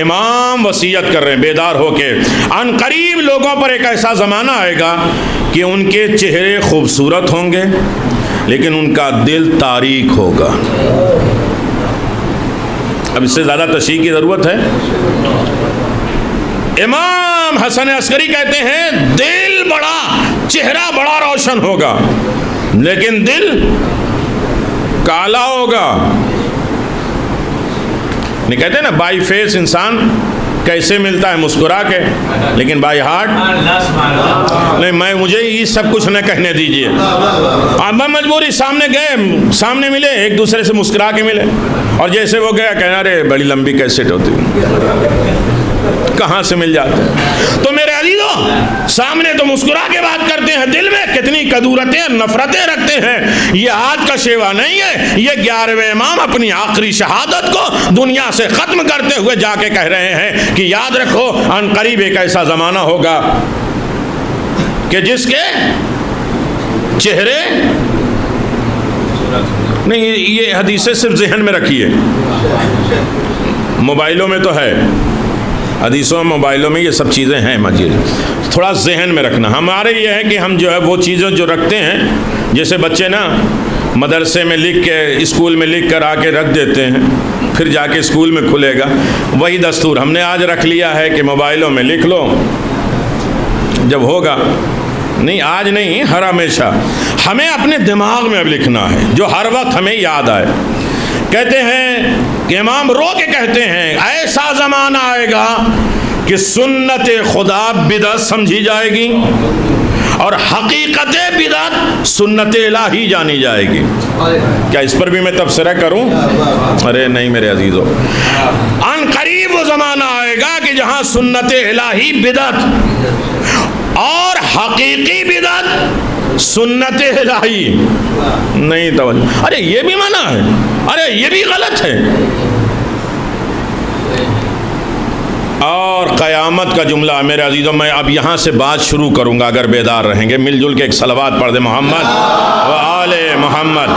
امام وصیت کر رہے ہیں بیدار ہو کے، ان قریب لوگوں پر ایک ایسا زمانہ آئے گا کہ ان کے چہرے خوبصورت ہوں گے لیکن ان کا دل تاریک ہوگا۔ اب اس سے زیادہ تشریح کی ضرورت ہے؟ امام حسن عسکری کہتے ہیں دل بڑا، چہرہ بڑا روشن ہوگا لیکن دل کالا ہوگا۔ نہیں کہتے نا بائی فیس انسان کیسے ملتا ہے، مسکرا کے، لیکن بائی ہارٹ نہیں۔ مجھے یہ سب کچھ نہ کہنے دیجئے، میں مجبوری سامنے گئے، سامنے ملے، ایک دوسرے سے مسکرا کے ملے، اور جیسے وہ گیا کہنا ارے بڑی لمبی کیسٹ ہوتی کہاں سے مل جاتے ہیں۔ تو میرے عزیزو، سامنے تو مسکرا کے بات کرتے ہیں، دل میں کتنی کدورتیں نفرتیں رکھتے ہیں۔ یہ آج کا شیوا نہیں ہے، یہ 11ویں امام اپنی آخری شہادت کو دنیا سے ختم کرتے ہوئے جا کے کہہ رہے ہیں کہ یاد رکھو ان قریب ایک ایسا زمانہ ہوگا کہ جس کے چہرے نہیں، یہ حدیثیں صرف ذہن میں رکھیے، موبائلوں میں تو ہے، حدیثوں موبائلوں میں یہ سب چیزیں ہیں، مجید تھوڑا ذہن میں رکھنا۔ ہمارے یہ ہے کہ ہم جو ہے وہ چیزیں جو رکھتے ہیں، جیسے بچے نا مدرسے میں لکھ کے، اسکول میں لکھ کر آ کے رکھ دیتے ہیں، پھر جا کے اسکول میں کھلے گا، وہی دستور ہم نے آج رکھ لیا ہے کہ موبائلوں میں لکھ لو، جب ہوگا نہیں، آج نہیں، ہر ہمیشہ ہمیں اپنے دماغ میں اب لکھنا ہے جو ہر وقت ہمیں یاد آئے۔ کہتے ہیں کہ امام رو کے کہتے ہیں ایسا زمانہ آئے گا کہ سنت خدا بدعت سمجھی جائے گی اور حقیقت بدعت سنت الہی جانی جائے گی۔ کیا اس پر بھی میں تبصرہ کروں؟ ارے نہیں میرے عزیزو، ان قریب وہ زمانہ آئے گا کہ جہاں سنت الہی بدعت اور حقیقی بدعت سنت الہی نہیں توجہ، ارے یہ بھی منع ہے، ارے یہ بھی غلط ہے۔ اور قیامت کا جملہ میرے عزیزوں، میں اب یہاں سے بات شروع کروں گا، اگر بیدار رہیں گے مل جل کے ایک صلوات پڑھ دے محمد و آل محمد۔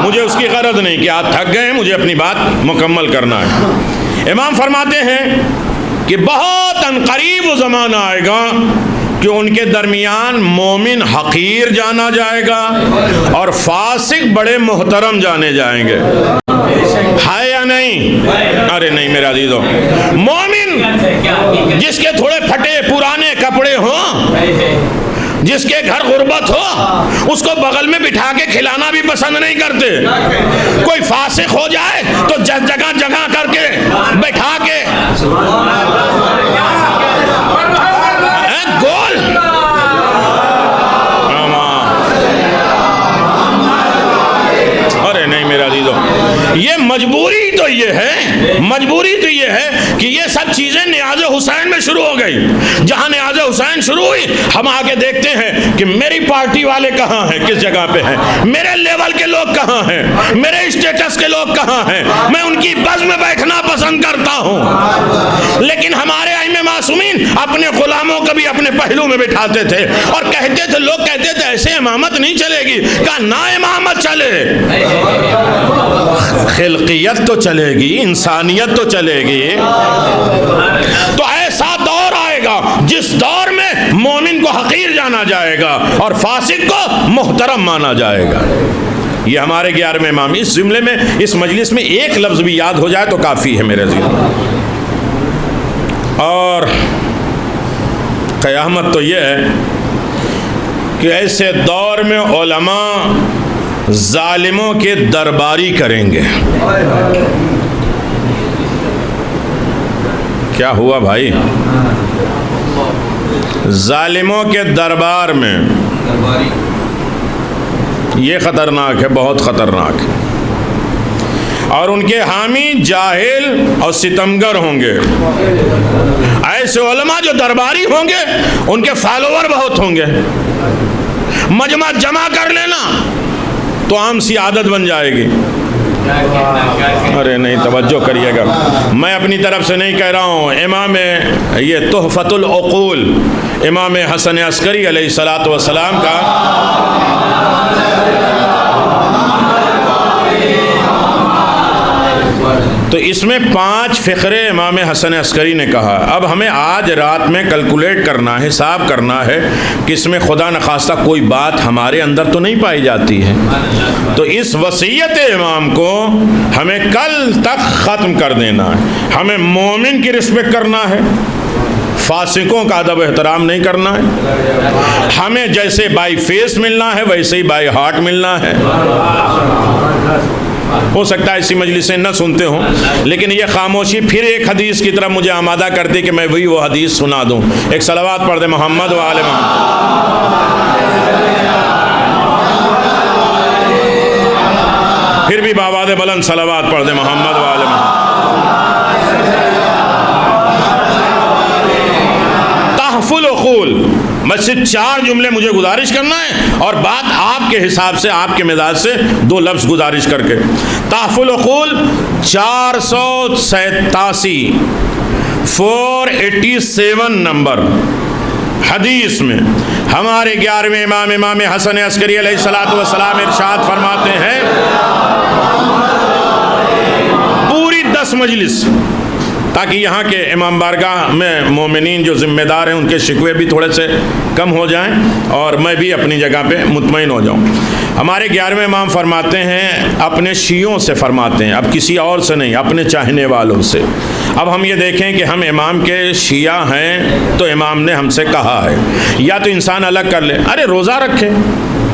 مجھے اس کی غرض نہیں کہ آپ تھک گئے ہیں، مجھے اپنی بات مکمل کرنا ہے۔ امام فرماتے ہیں کہ بہت عنقریب وہ زمانہ آئے گا کہ ان کے درمیان مومن حقیر جانا جائے گا اور فاسق بڑے محترم جانے جائیں گے۔ ہے یا نہیں؟ ارے نہیں میرے عزیزو، مومن جس کے تھوڑے پھٹے پرانے کپڑے ہوں، جس کے گھر غربت ہو، اس کو بغل میں بٹھا کے کھلانا بھی پسند نہیں کرتے۔ کوئی فاسق ہو جائے تو جگہ جگہ کر کے بٹھا کے گول، ارے نہیں میرا عزیزو، یہ مجبوری تو یہ ہے کہ یہ سب چیزیں نیاز حسین میں شروع ہو گئی۔ جہاں نیاز حسین شروع ہوئی، ہم آگے دیکھتے ہیں کہ میری پارٹی والے کہاں ہیں، کس جگہ پہ ہیں، میرے لیول کے لوگ کہاں ہیں، میرے اسٹیٹس کے لوگ کہاں ہیں، میں ان کی بز میں بیٹھنا پسند کرتا ہوں۔ لیکن ہمارے ائمہ معصومین اپنے غلاموں کو بھی اپنے پہلو میں بٹھاتے تھے اور کہتے تھے، لوگ کہتے تھے ایسے امامت نہیں چلے گی، کہا نہ امامت چلے، خلقیت تو چلے گی، انسانیت تو چلے گی۔ تو ایسا دور آئے گا جس دور میں مومن کو حقیر جانا جائے گا اور فاسق کو محترم مانا جائے گا۔ یہ ہمارے 11ویں امام۔ اس جملے میں، اس مجلس میں ایک لفظ بھی یاد ہو جائے تو کافی ہے میرے عزیز۔ اور قیامت تو یہ ہے کہ ایسے دور میں علماء ظالموں کے درباری کریں گے۔ کیا ہوا بھائی؟ ظالموں کے دربار میں، یہ خطرناک ہے، بہت خطرناک ہے۔ اور ان کے حامی جاہل اور ستمگر ہوں گے۔ ایسے علماء جو درباری ہوں گے ان کے فالوور بہت ہوں گے، مجمع جمع کر لینا تو عام سی عادت بن جائے گی۔ ارے نہیں، توجہ کریے گا، میں اپنی طرف سے نہیں کہہ رہا ہوں، امام یہ تحفۃ العقول امام حسن عسکری علیہ الصلاۃ والسلام کا تو اس میں 5 فقرے امام حسن عسکری نے کہا۔ اب ہمیں آج رات میں کیلکولیٹ کرنا ہے، حساب کرنا ہے کہ اس میں خدا نخواستہ کوئی بات ہمارے اندر تو نہیں پائی جاتی ہے۔ تو اس وصیت امام کو ہمیں کل تک ختم کر دینا ہے۔ ہمیں مومن کی رسپیکٹ کرنا ہے، فاسقوں کا ادب احترام نہیں کرنا ہے۔ ہمیں جیسے بائی فیس ملنا ہے ویسے ہی بائی ہارٹ ملنا ہے۔ ہو سکتا ہے اسی مجلسیں نہ سنتے ہوں، لیکن یہ خاموشی پھر ایک حدیث کی طرف مجھے آمادہ کرتی کہ میں وہی وہ حدیث سنا دوں۔ ایک صلوات پڑھ دے محمد و آل محمد۔ پھر بھی بآواز بلند صلوات پڑھ دے محمد و آل محمد۔ تحفظ العقول میں صرف 4 جملے مجھے گزارش کرنا ہے اور بات آپ کے حساب سے، آپ کے مزاج سے 2 لفظ گزارش کر کے۔ تحفظ العقول 487 487 نمبر حدیث میں ہمارے 11ویں امام امام حسن عسکری علیہ الصلوۃ والسلام ارشاد فرماتے ہیں، پوری 10 مجلس، تاکہ یہاں کے امام بارگاہ میں مومنین جو ذمہ دار ہیں ان کے شکوے بھی تھوڑے سے کم ہو جائیں اور میں بھی اپنی جگہ پہ مطمئن ہو جاؤں۔ ہمارے 11ویں امام فرماتے ہیں، اپنے شیعوں سے فرماتے ہیں، اب کسی اور سے نہیں، اپنے چاہنے والوں سے۔ اب ہم یہ دیکھیں کہ ہم امام کے شیعہ ہیں تو امام نے ہم سے کہا ہے، یا تو انسان الگ کر لے، ارے روزہ رکھے،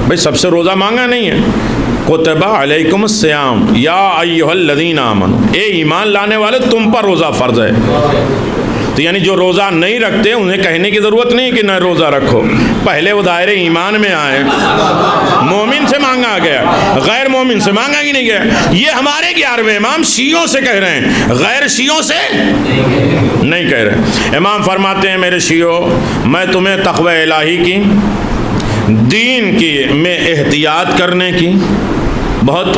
بھئی سب سے روزہ مانگا نہیں ہے۔ کتب علیکم الصیام یا ایھا الذین آمنوا، اے ایمان لانے والے تم پر روزہ فرض ہے۔ تو یعنی جو روزہ نہیں رکھتے انہیں کہنے کی ضرورت نہیں کہ نہ روزہ رکھو، پہلے وہ دائرے ایمان میں آئے، مومن سے مانگا گیا، غیر مومن سے مانگا ہی نہیں گیا۔ یہ ہمارے 11ویں امام شیعوں سے کہہ رہے ہیں، غیر شیعوں سے نہیں کہہ رہے۔ امام فرماتے ہیں، میرے شیعوں، میں تمہیں تقوی الہی کی، دین کی میں احتیاط کرنے کی، بہت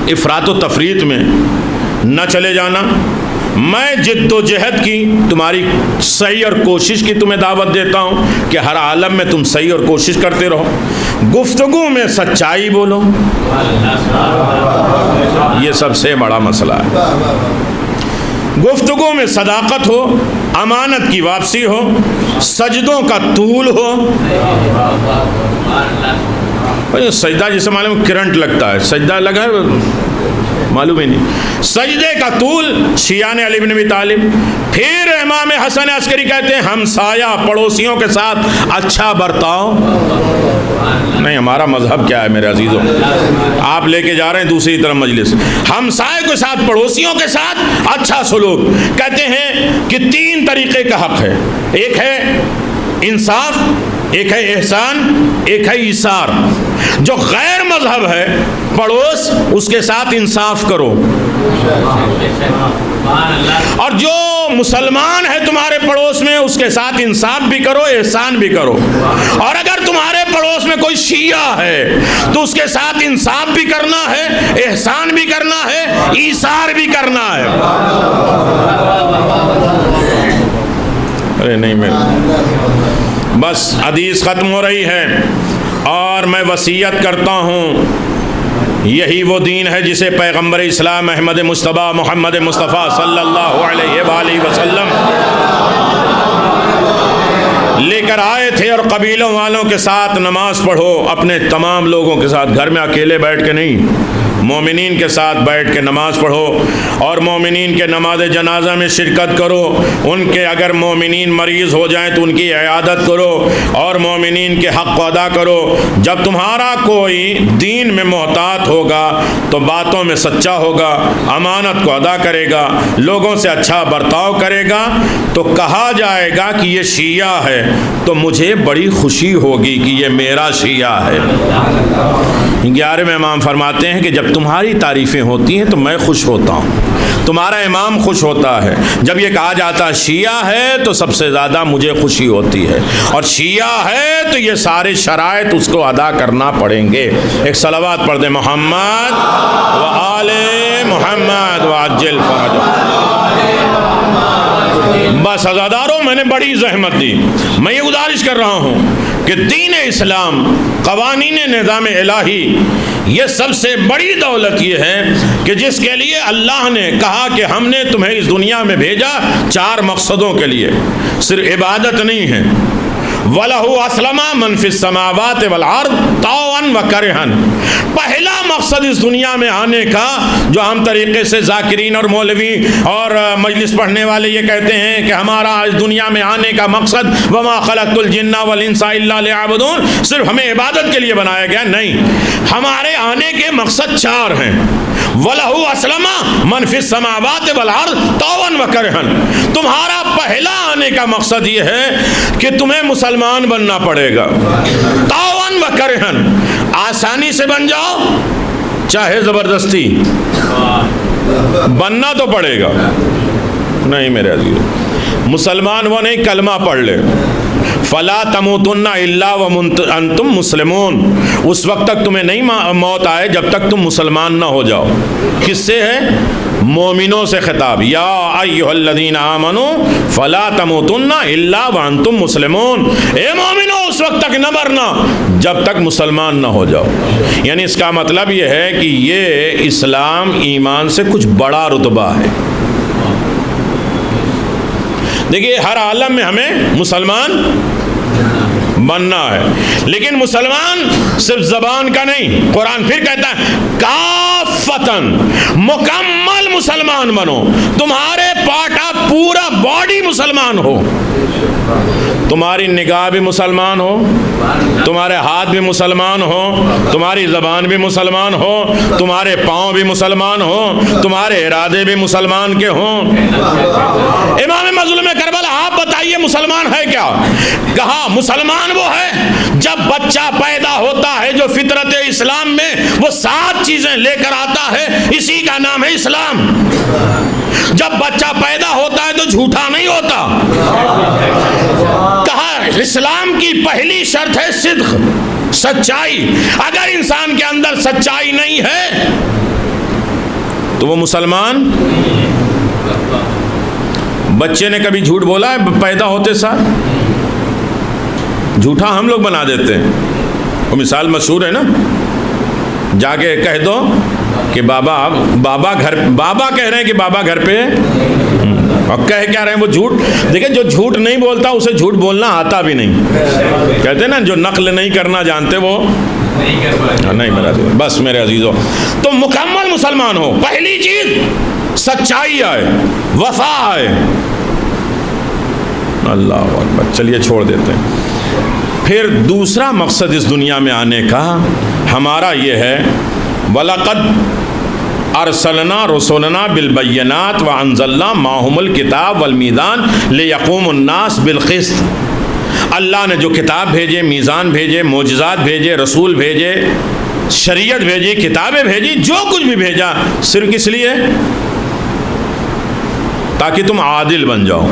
افراط و تفریط میں نہ چلے جانا، میں جد و جہد کی، تمہاری صحیح اور کوشش کی تمہیں دعوت دیتا ہوں کہ ہر عالم میں تم صحیح اور کوشش کرتے رہو، گفتگو میں سچائی بولو، یہ سب سے بڑا مسئلہ ہے۔ گفتگو میں صداقت ہو، امانت کی واپسی ہو، سجدوں کا طول ہو۔ سجدہ جسے معلوم کرنٹ لگتا ہے، سجدہ لگا ہے معلوم ہی نہیں، سجدے کا طول، شیعان علی بن ابی طالب۔ پھر امام حسن عسکری کہتے ہیں، ہمسایہ پڑوسیوں کے ساتھ اچھا برتاؤ۔ نہیں، ہمارا مذہب کیا ہے میرے عزیزوں، آپ لے کے جا رہے ہیں دوسری طرف مجلس، ہمسائے کے ساتھ پڑوسیوں کے ساتھ اچھا سلوک۔ کہتے ہیں کہ 3 طریقے کا حق ہے، ایک ہے انصاف، ایک ہے احسان، ایک ہے ایثار۔ جو غیر مذہب ہے پڑوس، اس کے ساتھ انصاف کرو، اور جو مسلمان ہے تمہارے پڑوس میں اس کے ساتھ انصاف بھی کرو، احسان بھی کرو۔ اور اگر تمہارے پڑوس میں کوئی شیعہ ہے تو اس کے ساتھ انصاف بھی کرنا ہے، احسان بھی کرنا ہے، ایثار بھی کرنا ہے۔ ارے نہیں، میرے بس حدیث ختم ہو رہی ہے اور اور میں وصیت کرتا ہوں یہی وہ دین ہے جسے پیغمبر اسلام احمد مصطفیٰ محمد مصطفیٰ صلی اللہ علیہ وآلہ وسلم لے کر آئے تھے، اور قبیلوں والوں کے ساتھ نماز پڑھو، اپنے تمام لوگوں کے ساتھ، گھر میں اکیلے بیٹھ کے نہیں، مومنین کے ساتھ بیٹھ کے نماز پڑھو، اور مومنین کے نماز جنازہ میں شرکت کرو، ان کے اگر مومنین مریض ہو جائیں تو ان کی عیادت کرو، اور مومنین کے حق کو ادا کرو۔ جب تمہارا کوئی دین میں محتاط ہوگا تو باتوں میں سچا ہوگا، امانت کو ادا کرے گا، لوگوں سے اچھا برتاؤ کرے گا، تو کہا جائے گا کہ یہ شیعہ ہے، تو مجھے بڑی خوشی ہوگی کہ یہ میرا شیعہ ہے۔ 11ویں امام فرماتے ہیں کہ جب تمہاری تعریفیں ہوتی ہیں تو میں خوش ہوتا ہوں، تمہارا امام خوش ہوتا ہے، جب یہ کہا جاتا شیعہ ہے تو سب سے زیادہ مجھے خوشی ہوتی ہے، اور شیعہ ہے تو یہ سارے شرائط اس کو ادا کرنا پڑیں گے۔ ایک صلوات پڑھ دیں، محمد و آل محمد وعجل فرجہ۔ بس عزاداروں، میں نے بڑی زحمت دی، میں یہ گزارش کر رہا ہوں کہ دین اسلام، قوانین نظام الہی، یہ سب سے بڑی دولت یہ ہے کہ جس کے لیے اللہ نے کہا کہ ہم نے تمہیں اس دنیا میں بھیجا 4 مقصدوں کے لیے، صرف عبادت نہیں ہے۔ وَلَهُ أَسْلَمَ مَنْ فِي السَّمَاوَاتِ وَالْأَرْضِ طَوْعًا وَكَرْهًا۔ پہلا مقصد اس دنیا میں آنے کا، جو عام طریقے سے ذاکرین اور مولوی اور مجلس پڑھنے والے یہ کہتے ہیں کہ ہمارا اس دنیا میں آنے کا مقصد وَمَا خَلَقْتُ الْجِنَّ وَالْإِنسَ إِلَّا لِيَعْبُدُونَ، صرف ہمیں عبادت کے لیے بنایا گیا، نہیں، ہمارے آنے کے مقصد 4 ہیں۔ وَلَهُ أَسْلَمَ مَنْ فِي السَّمَاوَاتِ وَالْأَرْضِ طَوْعًا وَكَرْهًا۔ تمہارا پہلا آنے کا مقصد یہ ہے کہ تمہیں مسلمان بننا پڑے گا، طَوْعًا وَكَرْهًا، آسانی سے بن جاؤ چاہے زبردستی، بننا تو پڑے گا۔ نہیں میرے عزیز، مسلمان وہ نہیں کلمہ پڑھ لے، فلا تموتن الا وانتم مسلمون، اس وقت تک تمہیں نہیں موت آئے جب تک تم مسلمان نہ ہو جاؤ۔ کس سے ہے؟ مومنوں سے خطاب، یا ایھا الذین آمنوا فلا تموتن الا وانتم مسلمون، اے مومنوں اس وقت تک نہ مرنا جب تک مسلمان نہ ہو جاؤ۔ یعنی اس کا مطلب یہ ہے کہ یہ اسلام ایمان سے کچھ بڑا رتبہ ہے۔ دیکھیے ہر عالم میں ہمیں مسلمان بننا ہے، لیکن مسلمان صرف زبان کا نہیں، قرآن پھر کہتا ہے کافتن، مکمل مسلمان بنو، تمہارے پاٹا پورا باڈی مسلمان ہو، تمہاری نگاہ بھی مسلمان ہو، تمہارے ہاتھ بھی مسلمان ہو، تمہاری زبان بھی مسلمان ہو، تمہارے پاؤں بھی مسلمان ہو، تمہارے ارادے بھی مسلمان کے ہوں۔ امام مظلوم کربلا آپ بتائیے مسلمان ہے کیا؟ کہا مسلمان وہ ہے جب بچہ پیدا ہوتا ہے جو فطرت اسلام میں وہ 7 چیزیں لے کر آتا ہے، اسی کا نام ہے اسلام۔ جب بچہ پیدا ہوتا ہے تو جھوٹا نہیں ہوتا۔ کہا اسلام کی پہلی شرط ہے صدق، سچائی، اگر انسان کے اندر سچائی نہیں ہے تو وہ مسلمان۔ بچے نے کبھی جھوٹ بولا ہے پیدا ہوتے ساتھ؟ جھوٹا ہم لوگ بنا دیتے ہیں۔ وہ مثال مشہور ہے نا، جا کے کہہ دو کہ بابا کہہ رہے ہیں کہ بابا گھر پہ، اور کہہ کیا رہے ہیں وہ جھوٹ۔ دیکھیں جو جھوٹ نہیں بولتا اسے جھوٹ بولنا آتا بھی نہیں، کہتے ہیں نا جو نقل نہیں کرنا جانتے وہ نہیں میرا عزیز۔ بس میرے عزیزو، تو مکمل مسلمان ہو، پہلی چیز سچائی آئے، وفا آئے۔ اللہ اکبر، چلیے چھوڑ دیتے ہیں۔ پھر دوسرا مقصد اس دنیا میں آنے کا ہمارا یہ ہے، وَلَقَدْ أَرْسَلْنَا رُسُلَنَا بِالْبَيِّنَاتِ وَأَنزَلْنَا مَعَهُمُ الْكِتَابَ وَالْمِيزَانَ لِيَقُومَ النَّاسُ بِالْقِسْطِ۔ اللہ نے جو کتاب بھیجے، میزان بھیجے، معجزات بھیجے، رسول بھیجے، شریعت بھیجی، کتابیں بھیجی، جو کچھ بھی بھیجا صرف کس لیے؟ تاکہ تم عادل بن جاؤ۔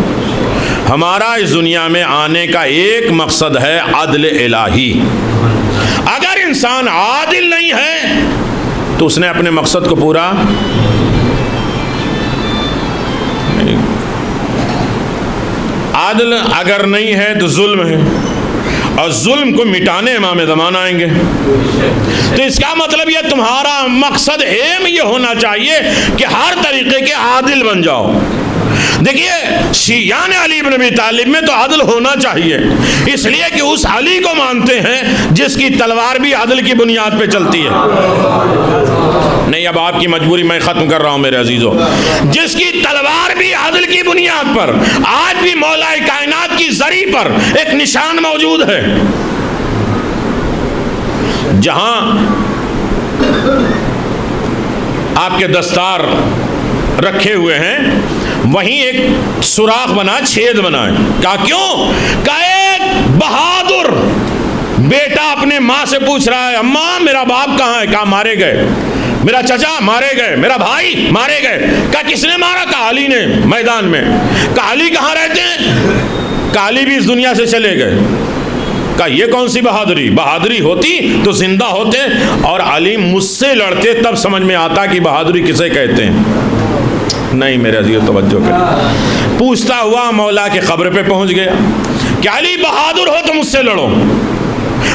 ہمارا اس دنیا میں آنے کا ایک مقصد ہے عدل الہی۔ اگر انسان عادل نہیں ہے تو اس نے اپنے مقصد کو پورا عادل اگر نہیں ہے تو ظلم ہے، اور ظلم کو مٹانے امام زمان آئیں گے۔ تو اس کا مطلب یہ تمہارا مقصد ایم یہ ہونا چاہیے کہ ہر طریقے کے عادل بن جاؤ۔ دیکھیے شیعان علی بن ابی طالب میں تو عدل ہونا چاہیے، اس لیے کہ اس علی کو مانتے ہیں جس کی تلوار بھی عدل کی بنیاد پہ چلتی ہے۔ نہیں، اب آپ کی مجبوری میں ختم کر رہا ہوں میرے عزیزو، جس کی تلوار بھی عدل کی بنیاد پر، آج بھی مولا کائنات کی زری پر ایک نشان موجود ہے۔ جہاں آپ کے دستار رکھے ہوئے ہیں وہیں ایک سوراخ بنا، چھید بنا ہے۔ کہا کیوں؟ کہا ایک بہادر بیٹا اپنے ماں سے پوچھ رہا ہے اماں میرا باپ کہاں ہے؟ کہا مارے گئے، میرا چچا مارے گئے، میرا بھائی مارے گئے۔ کہا کس نے مارا؟ کہا علی نے میدان میں۔ کہا علی کہاں رہتے ہیں؟ کہا علی بھی اس دنیا سے چلے گئے۔ کہا یہ کون سی بہادری؟ بہادری ہوتی تو زندہ ہوتے اور علی مجھ سے لڑتے، تب سمجھ میں آتا کہ بہادری کسے کہتے ہیں۔ نہیں میرے عزیز توجہ کریں، پوچھتا ہوا مولا کے قبر پہ پہنچ گیا کہ علی بہادر ہو تو مجھ سے لڑو،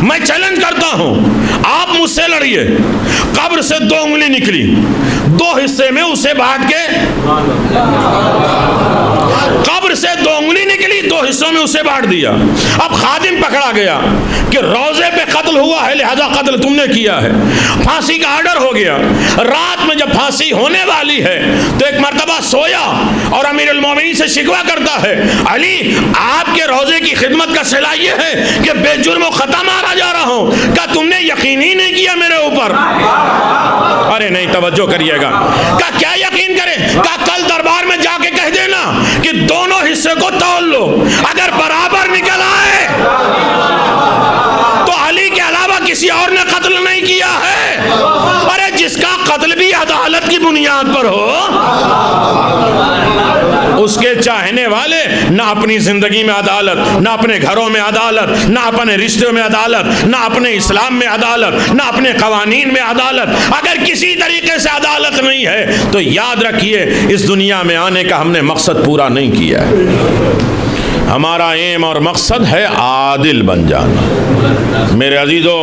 میں چیلنج کرتا ہوں آپ مجھ سے لڑیے۔ قبر سے 2 انگلی نکلی، 2 حصے میں اسے بانٹ کے، قبر سے 2 انگلی نکلی، 2 حصوں میں اسے بانٹ دیا۔ اب خادم پکڑا گیا کہ روزے پہ قتل ہوا ہے لہذا قتل تم نے کیا ہے، پھانسی کا آرڈر ہو گیا۔ رات میں جب پھانسی ہونے والی ہے تو ایک مرتبہ سویا اور امیر المومنین سے شکوہ کرتا ہے علی آپ کے روزے کی خدمت کا صلہ یہ ہے کہ بے جرم و خطا مارا جا رہا ہوں، کہا تم نے یقین ہی نہیں کیا میرے اوپر۔ ارے نہیں توجہ کریے گا، کہا کیا یقین کرے؟ کہا کل دربار میں جا کے کہہ دینا کہ دونوں حصے کو تول لو، اگر برابر نکل آئے تو علی کے علاوہ کسی اور نے قتل نہیں کیا ہے۔ ارے جس کا قتل بھی عدالت کی بنیاد پر ہو، اس کے چاہنے والے نہ اپنی زندگی میں عدالت، نہ اپنے گھروں میں عدالت، نہ اپنے رشتوں میں عدالت، نہ اپنے اسلام میں عدالت، نہ اپنے قوانین میں عدالت، اگر کسی طریقے سے عدالت نہیں ہے تو یاد رکھیے اس دنیا میں آنے کا ہم نے مقصد پورا نہیں کیا ہے۔ ہمارا ایم اور مقصد ہے عادل بن جانا۔ میرے عزیزو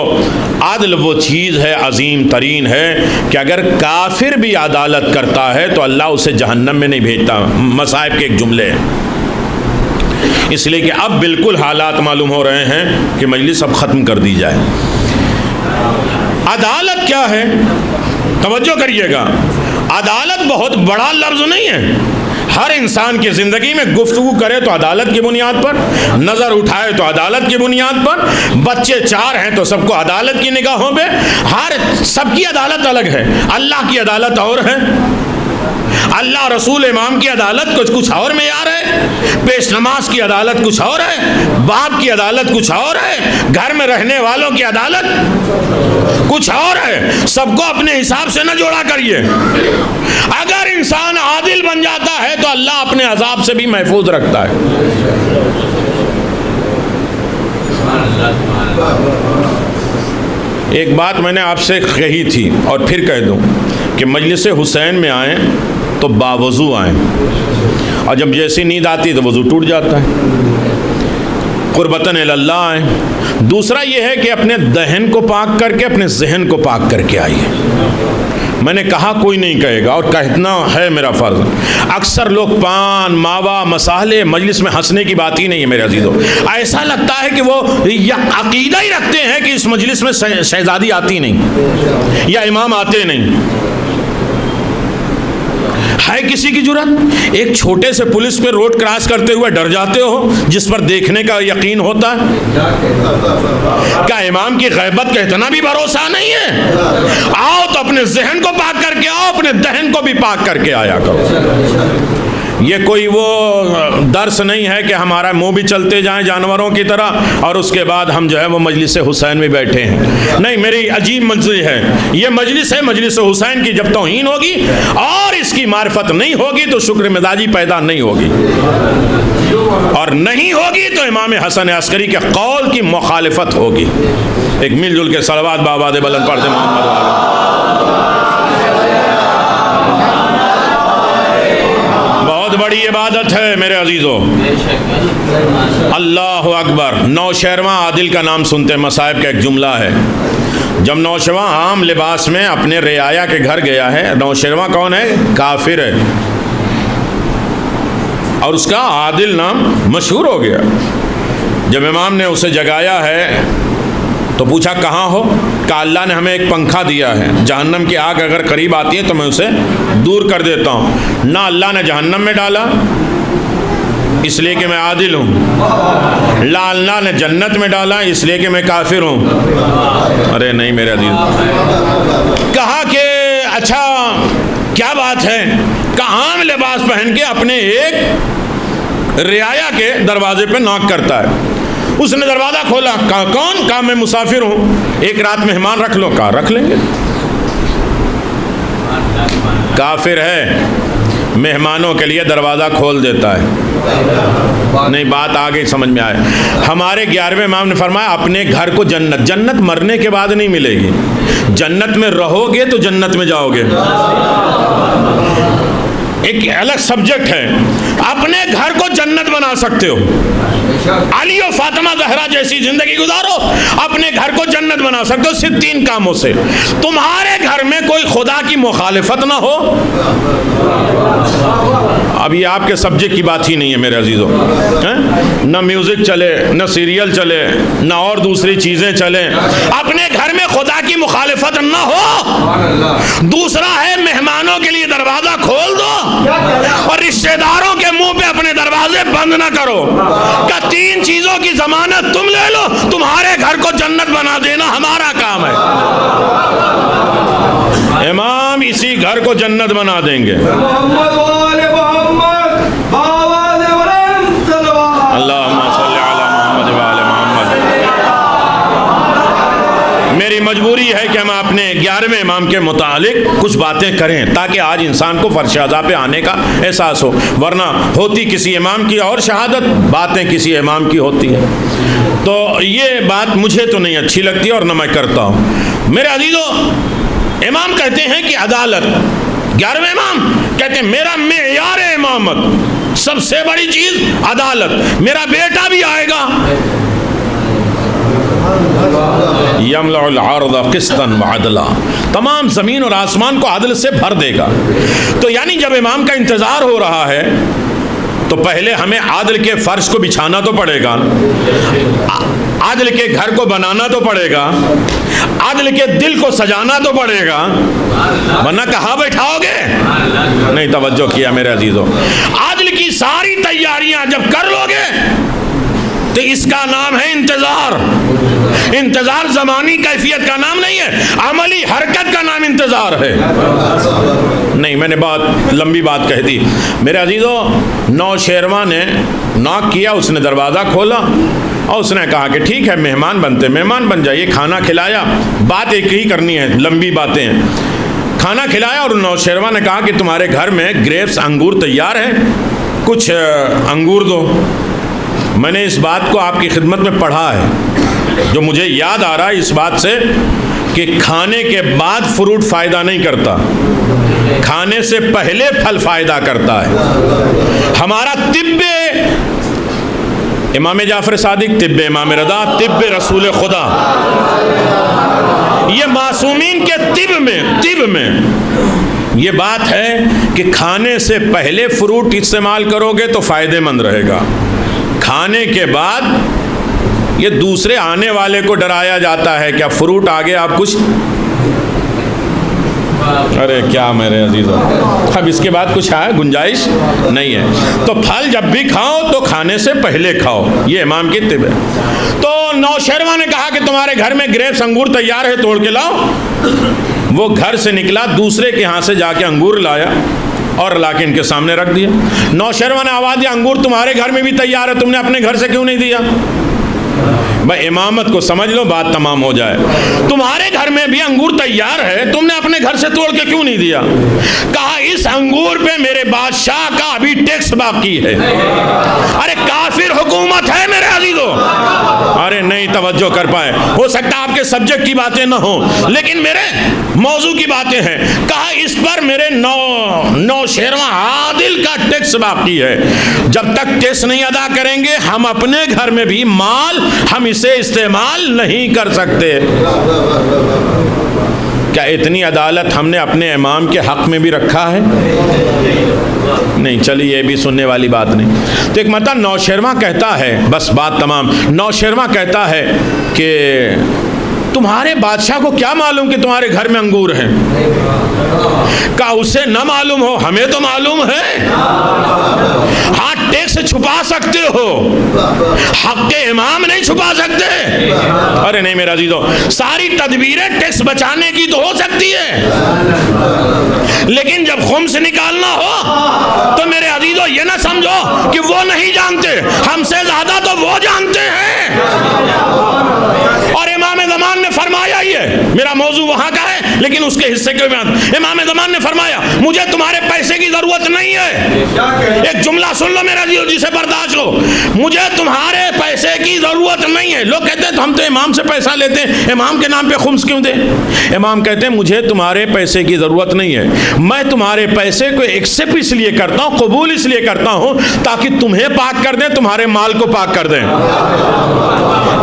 عدل وہ چیز ہے عظیم ترین ہے کہ اگر کافر بھی عدالت کرتا ہے تو اللہ اسے جہنم میں نہیں بھیجتا۔ مصائب کے ایک جملے ہیں، اس لیے کہ اب بالکل حالات معلوم ہو رہے ہیں کہ مجلس اب ختم کر دی جائے۔ عدالت کیا ہے؟ توجہ کریے گا، عدالت بہت بڑا لفظ نہیں ہے۔ ہر انسان کی زندگی میں گفتگو کرے تو عدالت کی بنیاد پر، نظر اٹھائے تو عدالت کی بنیاد پر، بچے 4 ہیں تو سب کو عدالت کی نگاہوں پہ، سب کی عدالت الگ ہے۔ اللہ کی عدالت اور ہے، اللہ رسول امام کی عدالت کچھ اور معیار ہے، پیش نماز کی عدالت کچھ اور ہے، باپ کی عدالت کچھ اور ہے، گھر میں رہنے والوں کی عدالت کچھ اور ہے۔ سب کو اپنے حساب سے نہ جوڑا کریے۔ اگر انسان عادل بن جاتا ہے تو اللہ اپنے عذاب سے بھی محفوظ رکھتا ہے۔ ایک بات میں نے آپ سے کہی تھی اور پھر کہہ دوں کہ مجلس حسین میں آئیں تو باوضو آئیں، اور جب جیسی نیند آتی تو وضو ٹوٹ جاتا ہے۔ قربتاً اللہ آئیں۔ دوسرا یہ ہے کہ اپنے دہن کو پاک کر کے اپنے ذہن کو پاک کر کے آئیے۔ میں نے کہا کوئی نہیں کہے گا اور کہنا ہے میرا فرض۔ اکثر لوگ پان ماوا مسالے مجلس میں ہنسنے کی بات ہی نہیں ہے میرے عزیزو، ایسا لگتا ہے کہ وہ عقیدہ ہی رکھتے ہیں کہ اس مجلس میں شہزادی آتی نہیں یا امام آتے نہیں۔ ہے کسی کی جرات؟ ایک چھوٹے سے پولیس پہ روڈ کراس کرتے ہوئے ڈر جاتے ہو جس پر دیکھنے کا یقین ہوتا ہے؟ کیا امام کی غیبت کا اتنا بھی بھروسہ نہیں ہے؟ آؤ تو اپنے ذہن کو پاک کر کے آؤ، اپنے دہن کو بھی پاک کر کے آیا کرو۔ یہ کوئی وہ درس نہیں ہے کہ ہمارا منہ بھی چلتے جائیں جانوروں کی طرح اور اس کے بعد ہم جو ہے وہ مجلس حسین میں بیٹھے ہیں۔ نہیں، میری عجیب منزل ہے، یہ مجلس ہے مجلس حسین کی۔ جب توہین ہوگی اور اس کی معرفت نہیں ہوگی تو شکر مزاجی پیدا نہیں ہوگی، اور نہیں ہوگی تو امام حسن عسکری کے قول کی مخالفت ہوگی۔ ایک مل جل کے صلوات بآباد بلند پڑھتے محمد والے۔ بہت بڑی عبادت ہے میرے عزیزو. اللہ اکبر. نوشیروان عادل کا نام سنتے ہیں, مصائب کا ایک جملہ ہے. جب نوشیروان عام لباس میں اپنے رعایا کے گھر گیا ہے, نوشیروان کون ہے؟ کافر ہے, اور اس کا عادل نام مشہور ہو گیا. جب امام نے اسے جگایا ہے تو پوچھا کہاں ہو؟ کہا اللہ نے ہمیں ایک پنکھا دیا ہے, جہنم کی آگ اگر قریب آتی ہے تو میں اسے دور کر دیتا ہوں. نہ اللہ نے جہنم میں ڈالا اس لیے کہ میں عادل ہوں, نہ اللہ نے جنت میں ڈالا اس لیے کہ میں کافر ہوں. ارے نہیں میرے عزیز. کہا کہ اچھا کیا بات ہے؟ کہا عام لباس پہن کے اپنے ایک رعایا کے دروازے پہ ناک کرتا ہے. اس نے دروازہ کھولا, کہا کون؟ کہا میں مسافر ہوں, ایک رات مہمان رکھ لو. کہا رکھ لیں گے. کافر ہے, مہمانوں کے لیے دروازہ کھول دیتا ہے. نہیں بات آگے سمجھ میں آئے. ہمارے 11ویں امام نے فرمایا اپنے گھر کو جنت مرنے کے بعد نہیں ملے گی, جنت میں رہو گے تو جنت میں جاؤ گے. ایک الگ سبجیکٹ ہے. اپنے گھر کو جنت بنا سکتے ہو, علی و فاطمہ زہرا جیسی زندگی گزارو, اپنے گھر کو جنت بنا سکتے ہو صرف 3 کاموں سے. تمہارے گھر میں کوئی خدا کی مخالفت نہ ہو. اب یہ آپ کے سبجیکٹ کی بات ہی نہیں ہے میرے عزیزو. نہ میوزک چلے, نہ سیریل چلے, نہ اور دوسری چیزیں چلیں. اپنے گھر میں خدا کی مخالفت نہ ہو. دوسرا ہے مہمانوں کے لیے دروازہ کھول دو, اور رشتہ داروں کے منہ پہ اپنے دروازے بند نہ کرو. کہ 3 چیزوں کی ضمانت تم لے لو, تمہارے گھر کو جنت بنا دینا ہمارا کام ہے. امام اسی گھر کو جنت بنا دیں گے. اللہم صلی علی محمد و آل محمد. میری مجبوری ہے کہ ہم اپنے 11ویں امام کے متعلق کچھ باتیں کریں تاکہ آج انسان کو فرش اعضاء پہ آنے کا احساس ہو, ورنہ ہوتی کسی امام کی اور شہادت, باتیں کسی امام کی ہوتی ہیں. تو یہ بات مجھے تو نہیں اچھی لگتی اور نہ میں کرتا ہوں. میرے عزیزو, امام کہتے ہیں کہ عدالت, 11ویں امام کہتے ہیں میرا معیار امامت سب سے بڑی چیز عدالت. میرا بیٹا بھی آئے گا, یملأ الارض قسطا وعدلا, تمام زمین اور آسمان کو عدل سے بھر دے گا. تو یعنی جب امام کا انتظار ہو رہا ہے تو پہلے ہمیں عادل کے فرش کو بچھانا تو پڑے گا, عادل کے گھر کو بنانا تو پڑے گا, عادل کے دل کو سجانا تو پڑے گا, ورنہ کہاں بیٹھاؤ گے؟ نہیں توجہ کیا میرے عزیزو. عادل کی ساری تیاریاں جب کر لو گے تو اس کا نام ہے انتظار. انتظار زمانی کیفیت کا نام نہیں ہے, عملی حرکت کا نام انتظار ہے. نہیں میں نے بہت لمبی بات کہہ دی. میرے عزیزو, نوشیروان نے ناک کیا, اس نے دروازہ کھولا اور اس نے کہا کہ ٹھیک ہے مہمان بنتے, مہمان بن جائیے. کھانا کھلایا, بات ایک ہی کرنی ہے, لمبی باتیں ہیں. کھانا کھلایا اور نوشیروان نے کہا کہ تمہارے گھر میں گریپس انگور تیار ہیں, کچھ انگور دو. میں نے اس بات کو آپ کی خدمت میں پڑھا ہے, جو مجھے یاد آ رہا ہے اس بات سے کہ کھانے کے بعد فروٹ فائدہ نہیں کرتا, کھانے سے پہلے پھل فائدہ کرتا ہے. ہمارا طب امام جعفر صادق, طب امام رضا, طب رسول خدا, یہ معصومین کے طب میں یہ بات ہے کہ کھانے سے پہلے فروٹ استعمال کرو گے تو فائدہ مند رہے گا. کھانے کے بعد یہ دوسرے آنے والے کو ڈرایا جاتا ہے کیا فروٹ آگے آپ کچھ, ارے کیا میرے عزیزو, اب اس کے بعد کچھ ہے گنجائش نہیں ہے. تو پھل جب بھی کھاؤ تو کھانے سے پہلے کھاؤ, یہ امام کی طب ہے. تو نوشیروان نے کہا کہ تمہارے گھر میں گریپس انگور تیار ہے, توڑ کے لاؤ. وہ گھر سے نکلا, دوسرے کے ہاں سے جا کے انگور لایا اور لا کے ان کے سامنے رکھ دیا. نوشیروان نے آواز دیا انگور تمہارے گھر میں بھی تیار ہے, تم نے اپنے گھر سے کیوں نہیں دیا؟ بھائی امامت کو سمجھ لو, بات تمام ہو جائے. تمہارے گھر میں بھی انگور تیار ہے, تم نے اپنے گھر سے توڑ کے کیوں نہیں دیا؟ کہا اس انگور پہ میرے بادشاہ کا ابھی ٹیکس باقی ہے. ارے کافر حکومت ہے میرے عزیزو. ارے نہیں نہیں توجہ کر پائے. ہو سکتا ہے آپ کے سبجیکٹ کی باتیں نہ ہوں لیکن میرے موضوع کی باتیں ہیں. کہا اس پر میرے 9 عادل کا ٹیکس باقی ہے. جب تک ٹیکس نہیں ادا کریں گے ہم اپنے گھر میں بھی مال ہم اسے استعمال نہیں کر سکتے. کیا اتنی عدالت ہم نے اپنے امام کے حق میں بھی رکھا ہے؟ نہیں. چلیے یہ بھی سننے والی بات نہیں. تو ایک مرتبہ نوشیروان کہتا ہے, بس بات تمام, نوشیروان کہتا ہے کہ تمہارے بادشاہ کو کیا معلوم کہ تمہارے گھر میں انگور ہیں؟ کہا اسے نہ معلوم ہو, ہمیں تو معلوم ہے. ہاں ٹیکس چھپا سکتے ہو, حق کے امام نہیں چھپا سکتے. ارے نہیں میرا عزیزو, ساری تدبیریں ٹیکس بچانے کی تو ہو سکتی ہے لیکن جب خمس نکالنا ہو تو میرے عزیزو یہ نہ سمجھو کہ وہ نہیں جانتے, ہم سے زیادہ تو وہ جانتے ہیں. اور امام زمان نے فرمایا, یہ میرا موضوع وہاں کا ہے لیکن اس کے حصے کے بیان, امام زمان نے فرمایا مجھے تمہارے پیسے کی ضرورت نہیں ہے. ایک جملہ سن لو میرا جی, جسے برداشت ہو, مجھے تمہارے پیسے کی ضرورت نہیں ہے. لوگ کہتے ہیں ہم تو امام سے پیسہ لیتے ہیں, امام کے نام پہ خمس کیوں دیں؟ امام کہتے ہیں مجھے تمہارے پیسے کی ضرورت نہیں ہے, میں تمہارے پیسے کو ایکسپٹ اس لیے کرتا ہوں, قبول اس لیے کرتا ہوں تاکہ تمہیں پاک کر دیں, تمہارے مال کو پاک کر دیں.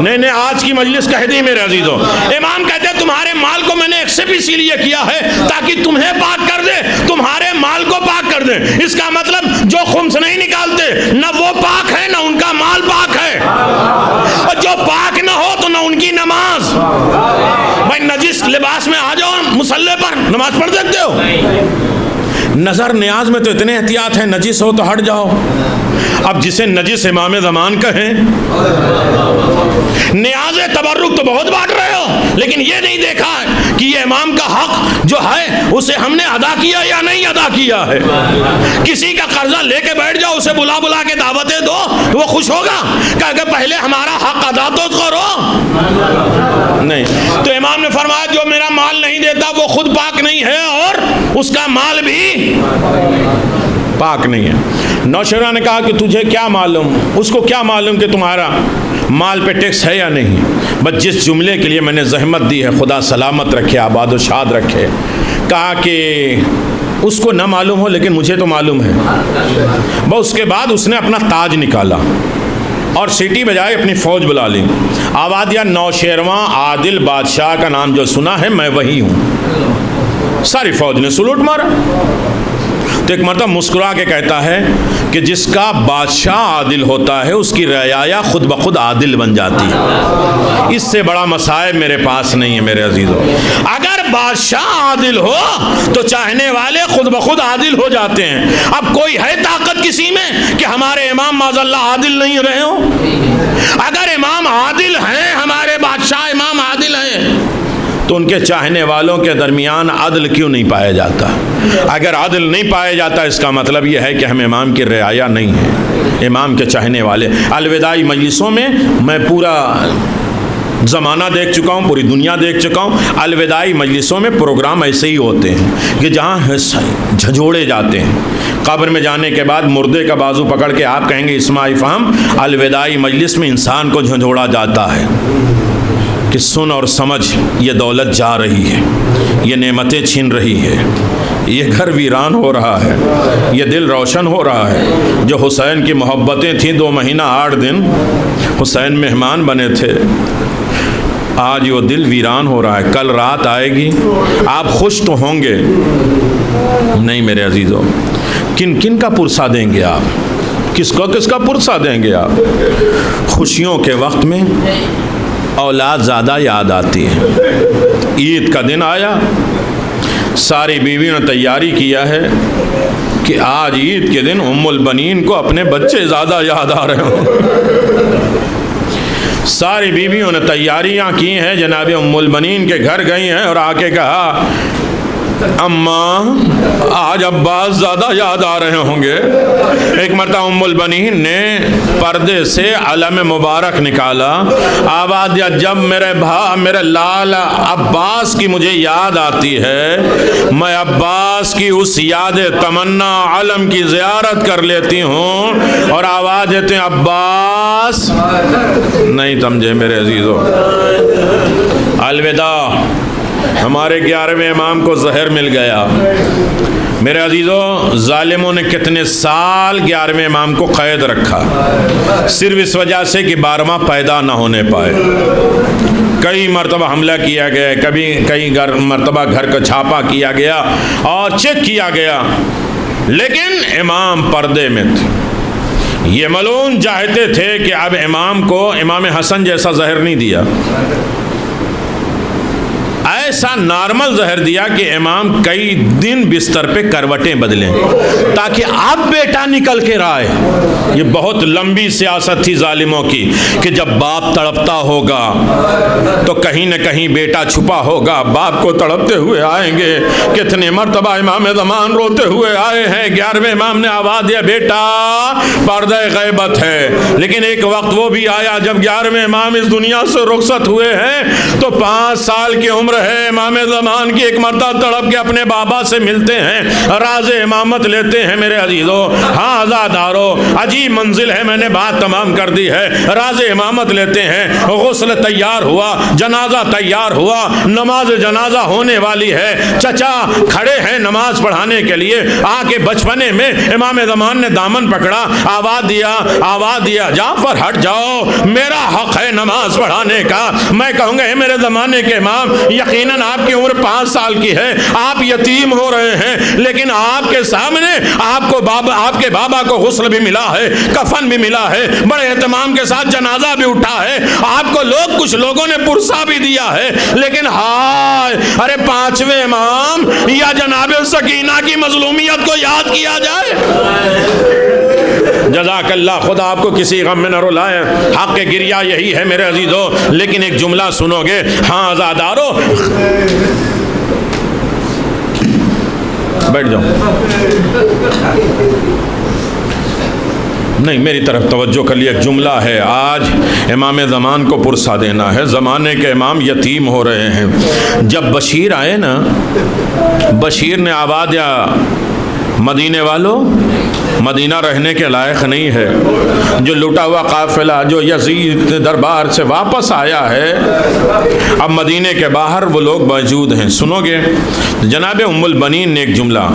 نہیں آج کی مجلس کہہ دی میرے عزیزوں, امام کہتے ہیں تمہارے مال کو میں نے ایکسپٹ اسی لیے کیا ہے تاکہ تمہیں پاک کر دے, تمہارے مال کو پاک کر دیں. اس کا مطلب جو خمس نہیں نکالتے نہ وہ پاک ہے نہ ان کا مال پاک ہے, اور جو پاک نہ ہو تو نہ ان کی نماز. بھائی نجس لباس میں آ جاؤ مصلی پر, نماز پڑھ سکتے ہو؟ نظر نیاز میں تو اتنے احتیاط ہیں, نجس ہو تو ہٹ جاؤ. اب جسے نجس امام زمان کہیں, نیاز تبرک تو بہت بانٹ رہے ہو لیکن یہ نہیں دیکھا کہ یہ امام کا حق جو ہے اسے ہم نے ادا کیا یا نہیں ادا کیا ہے. کسی کا قرضہ لے کے بیٹھ جاؤ, اسے بلا کے دعوتیں دو, وہ خوش ہوگا کہ پہلے ہمارا حق ادا تو کرو. نہیں. تو امام نے فرمایا جو میرا مال نہیں دیتا وہ خود پاک نہیں ہے اور اس کا مال بھی پاک نہیں ہے. نوشیروان نے کہا کہ تجھے کیا معلوم, اس کو کیا معلوم کہ تمہارا مال پہ ٹیکس ہے یا نہیں. بس جس جملے کے لیے میں نے زحمت دی ہے, خدا سلامت رکھے, آباد و شاد رکھے. کہا کہ اس کو نہ معلوم ہو لیکن مجھے تو معلوم ہے. بس اس کے بعد اس نے اپنا تاج نکالا اور سیٹی بجائے اپنی فوج بلا لی. آواز دیا نوشیروان عادل بادشاہ کا نام جو سنا ہے میں وہی ہوں. ساری فوج نے سلوٹ مارا. تو ایک مرتبہ مسکرا کے کہتا ہے کہ جس کا بادشاہ عادل ہوتا ہے اس کی رعایا خود بخود عادل بن جاتی ہے. اس سے بڑا مصائب میرے پاس نہیں ہے میرے عزیزوں. اگر بادشاہ عادل ہو تو چاہنے والے خود بخود عادل ہو جاتے ہیں. اب کوئی ہے طاقت کسی میں کہ ہمارے امام معاذ اللہ عادل نہیں رہے ہوں؟ اگر امام عادل ہیں, ہمارے بادشاہ امام عادل ہیں, تو ان کے چاہنے والوں کے درمیان عدل کیوں نہیں پایا جاتا؟ اگر عدل نہیں پایا جاتا اس کا مطلب یہ ہے کہ ہم امام کی رعایا نہیں ہیں, امام کے چاہنے والے. الوداعی مجلسوں میں میں پورا زمانہ دیکھ چکا ہوں, پوری دنیا دیکھ چکا ہوں. الوداعی مجلسوں میں پروگرام ایسے ہی ہوتے ہیں کہ جہاں جھنجھوڑے جاتے ہیں. قبر میں جانے کے بعد مردے کا بازو پکڑ کے آپ کہیں گے اسماء فہم, الوداعی مجلس میں انسان کو جھنجھوڑا جاتا ہے کہ سن اور سمجھ, یہ دولت جا رہی ہے, یہ نعمتیں چھن رہی ہے, یہ گھر ویران ہو رہا ہے, یہ دل روشن ہو رہا ہے. جو حسین کی محبتیں تھیں 2 مہینہ 8 دن حسین مہمان بنے تھے, آج وہ دل ویران ہو رہا ہے. کل رات آئے گی, آپ خوش تو ہوں گے نہیں میرے عزیزوں. کن کن کا پرسہ دیں گے آپ؟ کس کا پرسہ دیں گے آپ؟ خوشیوں کے وقت میں اولاد زیادہ یاد آتی ہے. عید کا دن آیا, ساری بیویوں نے تیاری کیا ہے کہ آج عید کے دن ام البنین کو اپنے بچے زیادہ یاد آ رہے ہوں. ساری بیویوں نے تیاریاں کی ہیں, جناب ام البنین کے گھر گئی ہیں اور آ کے کہا اماں آج عباس زیادہ یاد آ رہے ہوں گے۔ ایک مرتبہ ام البنین نے پردے سے علم مبارک نکالا، آواز دیا، جب میرے لال عباس کی مجھے یاد آتی ہے، میں عباس کی اس یاد تمنا علم کی زیارت کر لیتی ہوں اور آواز دیتے ہیں عباس۔ نہیں سمجھے میرے عزیزو، الوداع۔ ہمارے 11ویں امام کو زہر مل گیا۔ میرے عزیزو، ظالموں نے کتنے سال 11ویں امام کو قید رکھا، صرف اس وجہ سے کہ 12واں پیدا نہ ہونے پائے۔ کئی مرتبہ حملہ کیا گیا، کئی مرتبہ گھر کا چھاپا کیا گیا اور چیک کیا گیا، لیکن امام پردے میں تھے۔ یہ ملعون چاہتے تھے کہ اب امام کو امام حسن جیسا زہر نہیں دیا، ایسا نارمل زہر دیا کہ امام کئی دن بستر پہ کروٹیں بدلیں تاکہ اب بیٹا نکل کے آئے۔ یہ بہت لمبی سیاست تھی ظالموں کی کہ جب باپ تڑپتا ہوگا تو کہیں نہ کہیں بیٹا چھپا ہوگا، باپ کو تڑپتے ہوئے آئیں گے۔ کتنے مرتبہ امام زمان روتے ہوئے آئے ہیں، 11ویں امام نے آواز دیا، بیٹا پردہ غیبت ہے۔ لیکن ایک وقت وہ بھی آیا جب 11ویں امام اس دنیا سے رخصت ہوئے ہیں تو 5 سال کی عمر ہے امام زمان کی، ایک مرتبہ تڑپ کے اپنے بابا سے ملتے ہیں، راز امامت لیتے ہیں۔ میرے عزیزو، ہاں عزادارو، عجیب منزل ہے، میں نے بات تمام کر دی ہے۔ راز امامت لیتے ہیں، غسل تیار ہوا، جنازہ تیار ہوا، نماز جنازہ ہونے والی ہے، چچا کھڑے ہیں نماز پڑھانے کے لیے۔ آ کے بچپنے میں امام زمان نے دامن پکڑا، آواز دیا، جعفر ہٹ جاؤ، میرا حق ہے نماز پڑھانے کا۔ میں کہوں گا، میرے زمانے کے امام، یقیناً آپ کی عمر 5 سال کی ہے، آپ یتیم ہو رہے ہیں، لیکن آپ کے سامنے آپ کے بابا کو غسل بھی ملا ہے، کفن بھی ملا ہے، بڑے اہتمام کے ساتھ جنازہ بھی اٹھا ہے، آپ کو کچھ لوگوں نے پرسا بھی دیا ہے، لیکن ہائے، ارے 5ویں امام یا جناب سکینہ کی مظلومیت کو یاد کیا جائے۔ جزاک اللہ، خدا آپ کو کسی غم میں نہ رلائے، حق کے گریہ یہی ہے میرے عزیزو۔ لیکن ایک جملہ سنو گے، ہاں آزادارو، بیٹھ جاؤ، نہیں میری طرف توجہ کر لیے، ایک جملہ ہے، آج امام زمان کو پرسا دینا ہے، زمانے کے امام یتیم ہو رہے ہیں۔ جب بشیر آئے نا، بشیر نے آواز دیا، مدینے والوں، مدینہ رہنے کے لائق نہیں ہے۔ جو لٹا ہوا قافلہ جو یزید دربار سے واپس آیا ہے، اب مدینے کے باہر وہ لوگ موجود ہیں، سنو گے؟ جناب ام البنین نے ایک جملہ،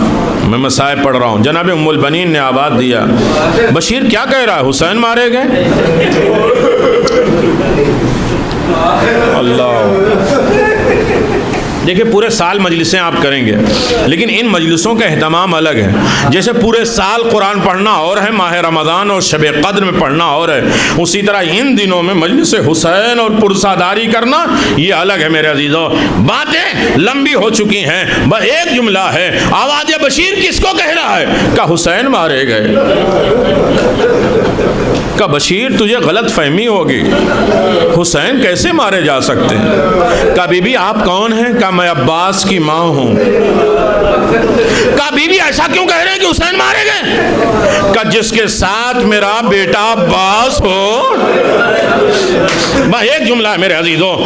میں مصائب پڑھ رہا ہوں، جناب ام البنین نے آواز دیا، بشیر کیا کہہ رہا ہے، حسین مارے گئے؟ اللہ، دیکھیں پورے سال مجلسیں آپ کریں گے، لیکن ان مجلسوں کا اہتمام الگ ہے۔ جیسے پورے سال قرآن پڑھنا اور ہے، ماہ رمضان اور شب قدر میں پڑھنا اور ہے، اسی طرح ان دنوں میں مجلس حسین اور پرساداری کرنا یہ الگ ہے میرے عزیزوں۔ باتیں لمبی ہو چکی ہیں، بس ایک جملہ ہے، آواز بشیر کس کو کہہ رہا ہے؟ کہ حسین مارے گئے۔ کہ بشیر تجھے غلط فہمی ہوگی، حسین کیسے مارے جا سکتے ہیں؟ کہ بی بی آپ کون ہیں؟ کہ میں عباس کی ماں ہوں۔ کہ بی بی ایسا کیوں کہہ رہے ہیں کہ حسین مارے گئے؟ کہ جس کے ساتھ میرا بیٹا عباس ہو۔ بس ایک جملہ ہے میرے عزیزوں،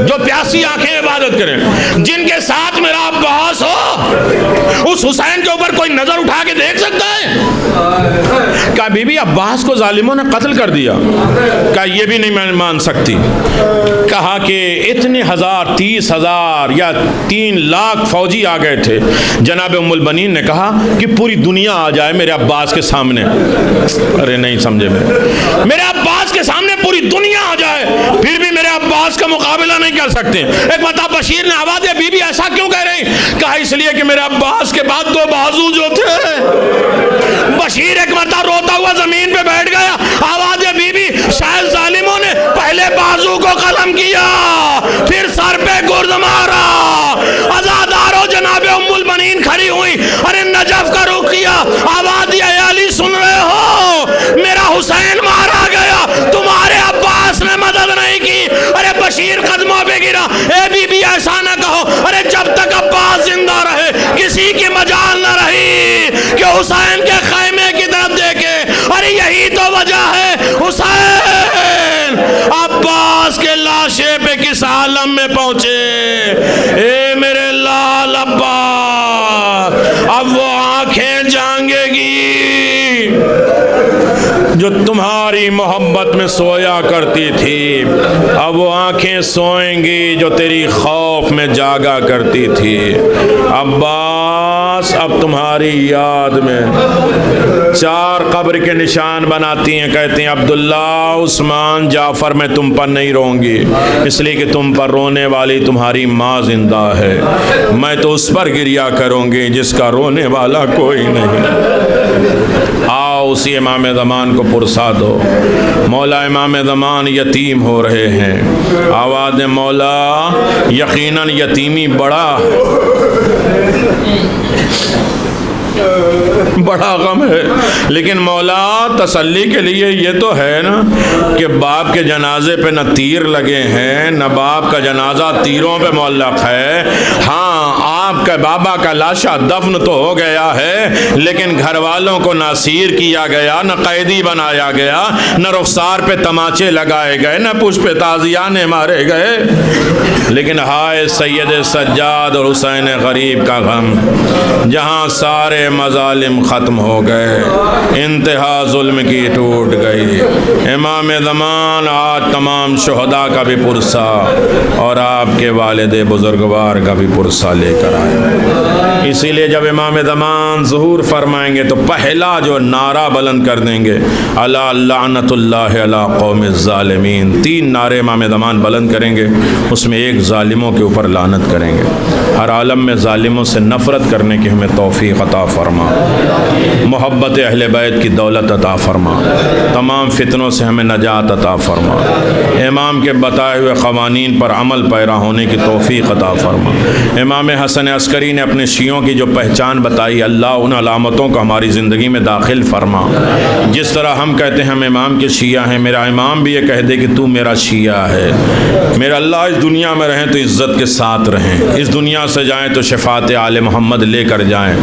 جو پیاسی آنکھیں عبادت کریں، جن کے ساتھ میرا عباس ہو، اس حسین کے اوپر کوئی نظر اٹھا کے دیکھ سکتا ہے؟ کہ بی بی عباس کو ظالموں نے قتل کر دیا۔ کہ یہ بھی نہیں میں مان سکتی۔ کہا کہ اتنے 30,000 یا 3 لاکھ فوجی آ گئے تھے۔ جناب ام البنین نے کہا کہ پوری دنیا آ جائے میرے عباس کے سامنے۔ ارے نہیں سمجھے، میرے عباس کے سامنے پوری دنیا آ جائے، پھر بھی میرے عباس کا مقابلہ نہیں کر سکتے۔ ایک مرتبہ بشیر نے آواز دی، بی بی ایسا کیوں کہہ رہی؟ کہا اس لیے کہ میرے عباس کے بعد 2 بازو جو تھے۔ بشیر ایک مرتبہ روتا ہوا زمین پہ بیٹھ گیا، آواز دی، بی بی شاید ظالموں نے پہلے بازو کو قلم کیا، پھر سر پہ گرد مارا۔ عزادارو، جناب ام البنین کھڑی ہوئی، ارے نجف کا رخ کیا، آواز دی، اے علی سن رہے ہو؟ میرا حسین مارا گیا، تمہارے عباس نے مدد نہیں کی۔ ارے بشیر قدموں پہ گرا، اے بی بی ایسا نہ کہو، ارے جب تک عباس زندہ رہے کہ حسین کے خیمے کی طرف دیکھے، ارے یہی تو وجہ ہے حسین عباس کے لاشے پہ کس عالم میں پہنچے۔ اے میرے لال عباس، اب وہ آنکھیں جھانگے گی جو تمہاری محبت میں سویا کرتی تھی، اب وہ آنکھیں سوئیں گی جو تیری خوف میں جاگا کرتی تھی۔ عباس اب تمہاری یاد میں 4 قبر کے نشان بناتی ہیں، کہتی ہیں عبداللہ، عثمان، جعفر، میں تم پر نہیں روں گی، اس لیے کہ تم پر رونے والی تمہاری ماں زندہ ہے، میں تو اس پر گریا کروں گی جس کا رونے والا کوئی نہیں۔ آؤ اسی امام زمان کو پرسا دو۔ مولا امام زمان یتیم ہو رہے ہیں، آواز مولا یقیناً یتیمی بڑا غم ہے، لیکن مولا تسلی کے لیے یہ تو ہے نا کہ باپ کے جنازے پہ نہ تیر لگے ہیں، نہ باپ کا جنازہ تیروں پہ معلق ہے۔ ہاں، آپ کے بابا کا لاشا دفن تو ہو گیا ہے، لیکن گھر والوں کو نہ اسیر کیا گیا، نہ قیدی بنایا گیا، نہ رخسار پہ تماچے لگائے گئے، نہ پشت پہ تازیانے مارے گئے۔ لیکن ہائے سید سجاد اور حسین غریب کا غم، جہاں سارے مظالم ختم ہو گئے، انتہا ظلم کی ٹوٹ گئی۔ امام زمان آج تمام شہداء کا بھی پرسہ اور آپ کے والد بزرگوار کا بھی پرسہ لے کر آئے۔ اسی لیے جب امام زمان ظہور فرمائیں گے تو پہلا جو نعرہ بلند کر دیں گے، الا لعنت اللہ علی قوم الظالمین۔ 3 نعرے امام زمان بلند کریں گے، اس میں ایک ظالموں کے اوپر لعنت کریں گے۔ ہر عالم میں ظالموں سے نفرت کرنے کی ہمیں توفیق عطا فرما، محبت اہل بیت کی دولت عطا فرما، تمام فتنوں سے ہمیں نجات عطا فرما، امام کے بتائے ہوئے قوانین پر عمل پیرا ہونے کی توفیق عطا فرما۔ امام حسن عسکری نے اپنے شیعوں کی جو پہچان بتائی، اللہ ان علامتوں کو ہماری زندگی میں داخل فرما۔ جس طرح ہم کہتے ہیں ہم امام کے شیعہ ہیں، میرا امام بھی یہ کہہ دے کہ تو میرا شیعہ ہے۔ میرا اللہ اس دنیا میں رہیں تو عزت کے ساتھ رہیں، اس دنیا سے جائیں تو شفاعت آل محمد لے کر جائیں۔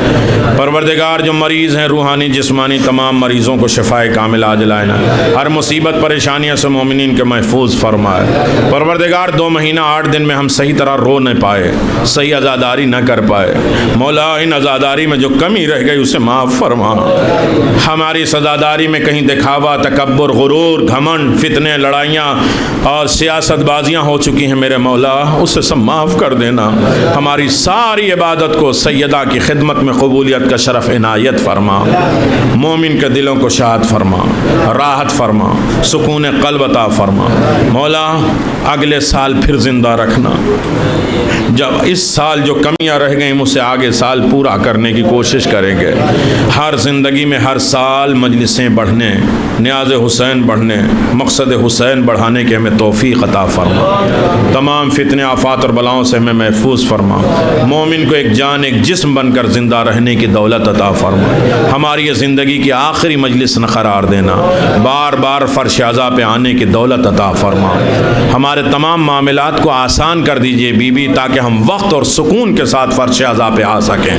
پروردگار جو مریض ہیں روحانی جسمانی، تمام مریضوں کو شفائے کامل عاجل عائلہ، ہر مصیبت پریشانیوں سے مومنین کے محفوظ فرمائے۔ پروردگار 2 مہینہ 8 دن میں ہم صحیح طرح رو نہ پائے، صحیح عزاداری نہ کر پائے، مولا ان عزاداری میں جو کمی رہ گئی اسے معاف فرما۔ ہماری عزاداری میں کہیں دکھاوا، تکبر، غرور، گھمنڈ، فتنے، لڑائیاں اور سیاست بازیاں ہو چکی ہیں، میرے مولا اسے سب معاف کر دینا۔ ہماری ساری عبادت کو سیدہ کی خدمت میں قبولیت کا شرف عنایت فرما، مومن کے دلوں کو شاد فرما، راحت فرما، سکون قلب عطا فرما۔ مولا اگلے سال پھر زندہ رکھنا، جب اس سال جو کمیاں رہ گئیں اسے آگے سال پورا کرنے کی کوشش کریں گے۔ ہر زندگی میں ہر سال مجلسیں بڑھنے، نیاز حسین بڑھنے، مقصد حسین بڑھانے کے ہمیں توفیق عطا فرما۔ تمام فتنے، آفات اور بلاؤں سے ہمیں محفوظ فرما۔ مومن کو ایک جان ایک جسم بن کر زندہ رہنے کی دولت عطا فرما۔ ہماری یہ زندگی کی آخری مجلس نہ قرار دینا، بار بار فرش عزا پہ آنے کی دولت عطا فرما۔ ہمارے تمام معاملات کو آسان کر دیجئے بی تاکہ ہم وقت اور سکون کے ساتھ فرش عزا پہ آ سکیں۔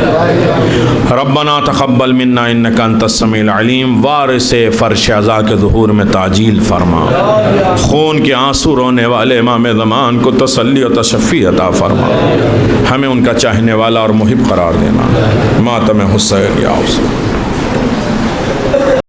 ربنا تقبل منا انک انت السمیع العلیم، وارث فرش عزا کے ظہور میں تعجیل فرما۔ خون کے آنسو رونے والے امام زمان کو تسلی و تشفی عطا فرما، ہمیں ان کا چاہنے والا اور محب قرار دینا۔ ماتم حسین یا حسین۔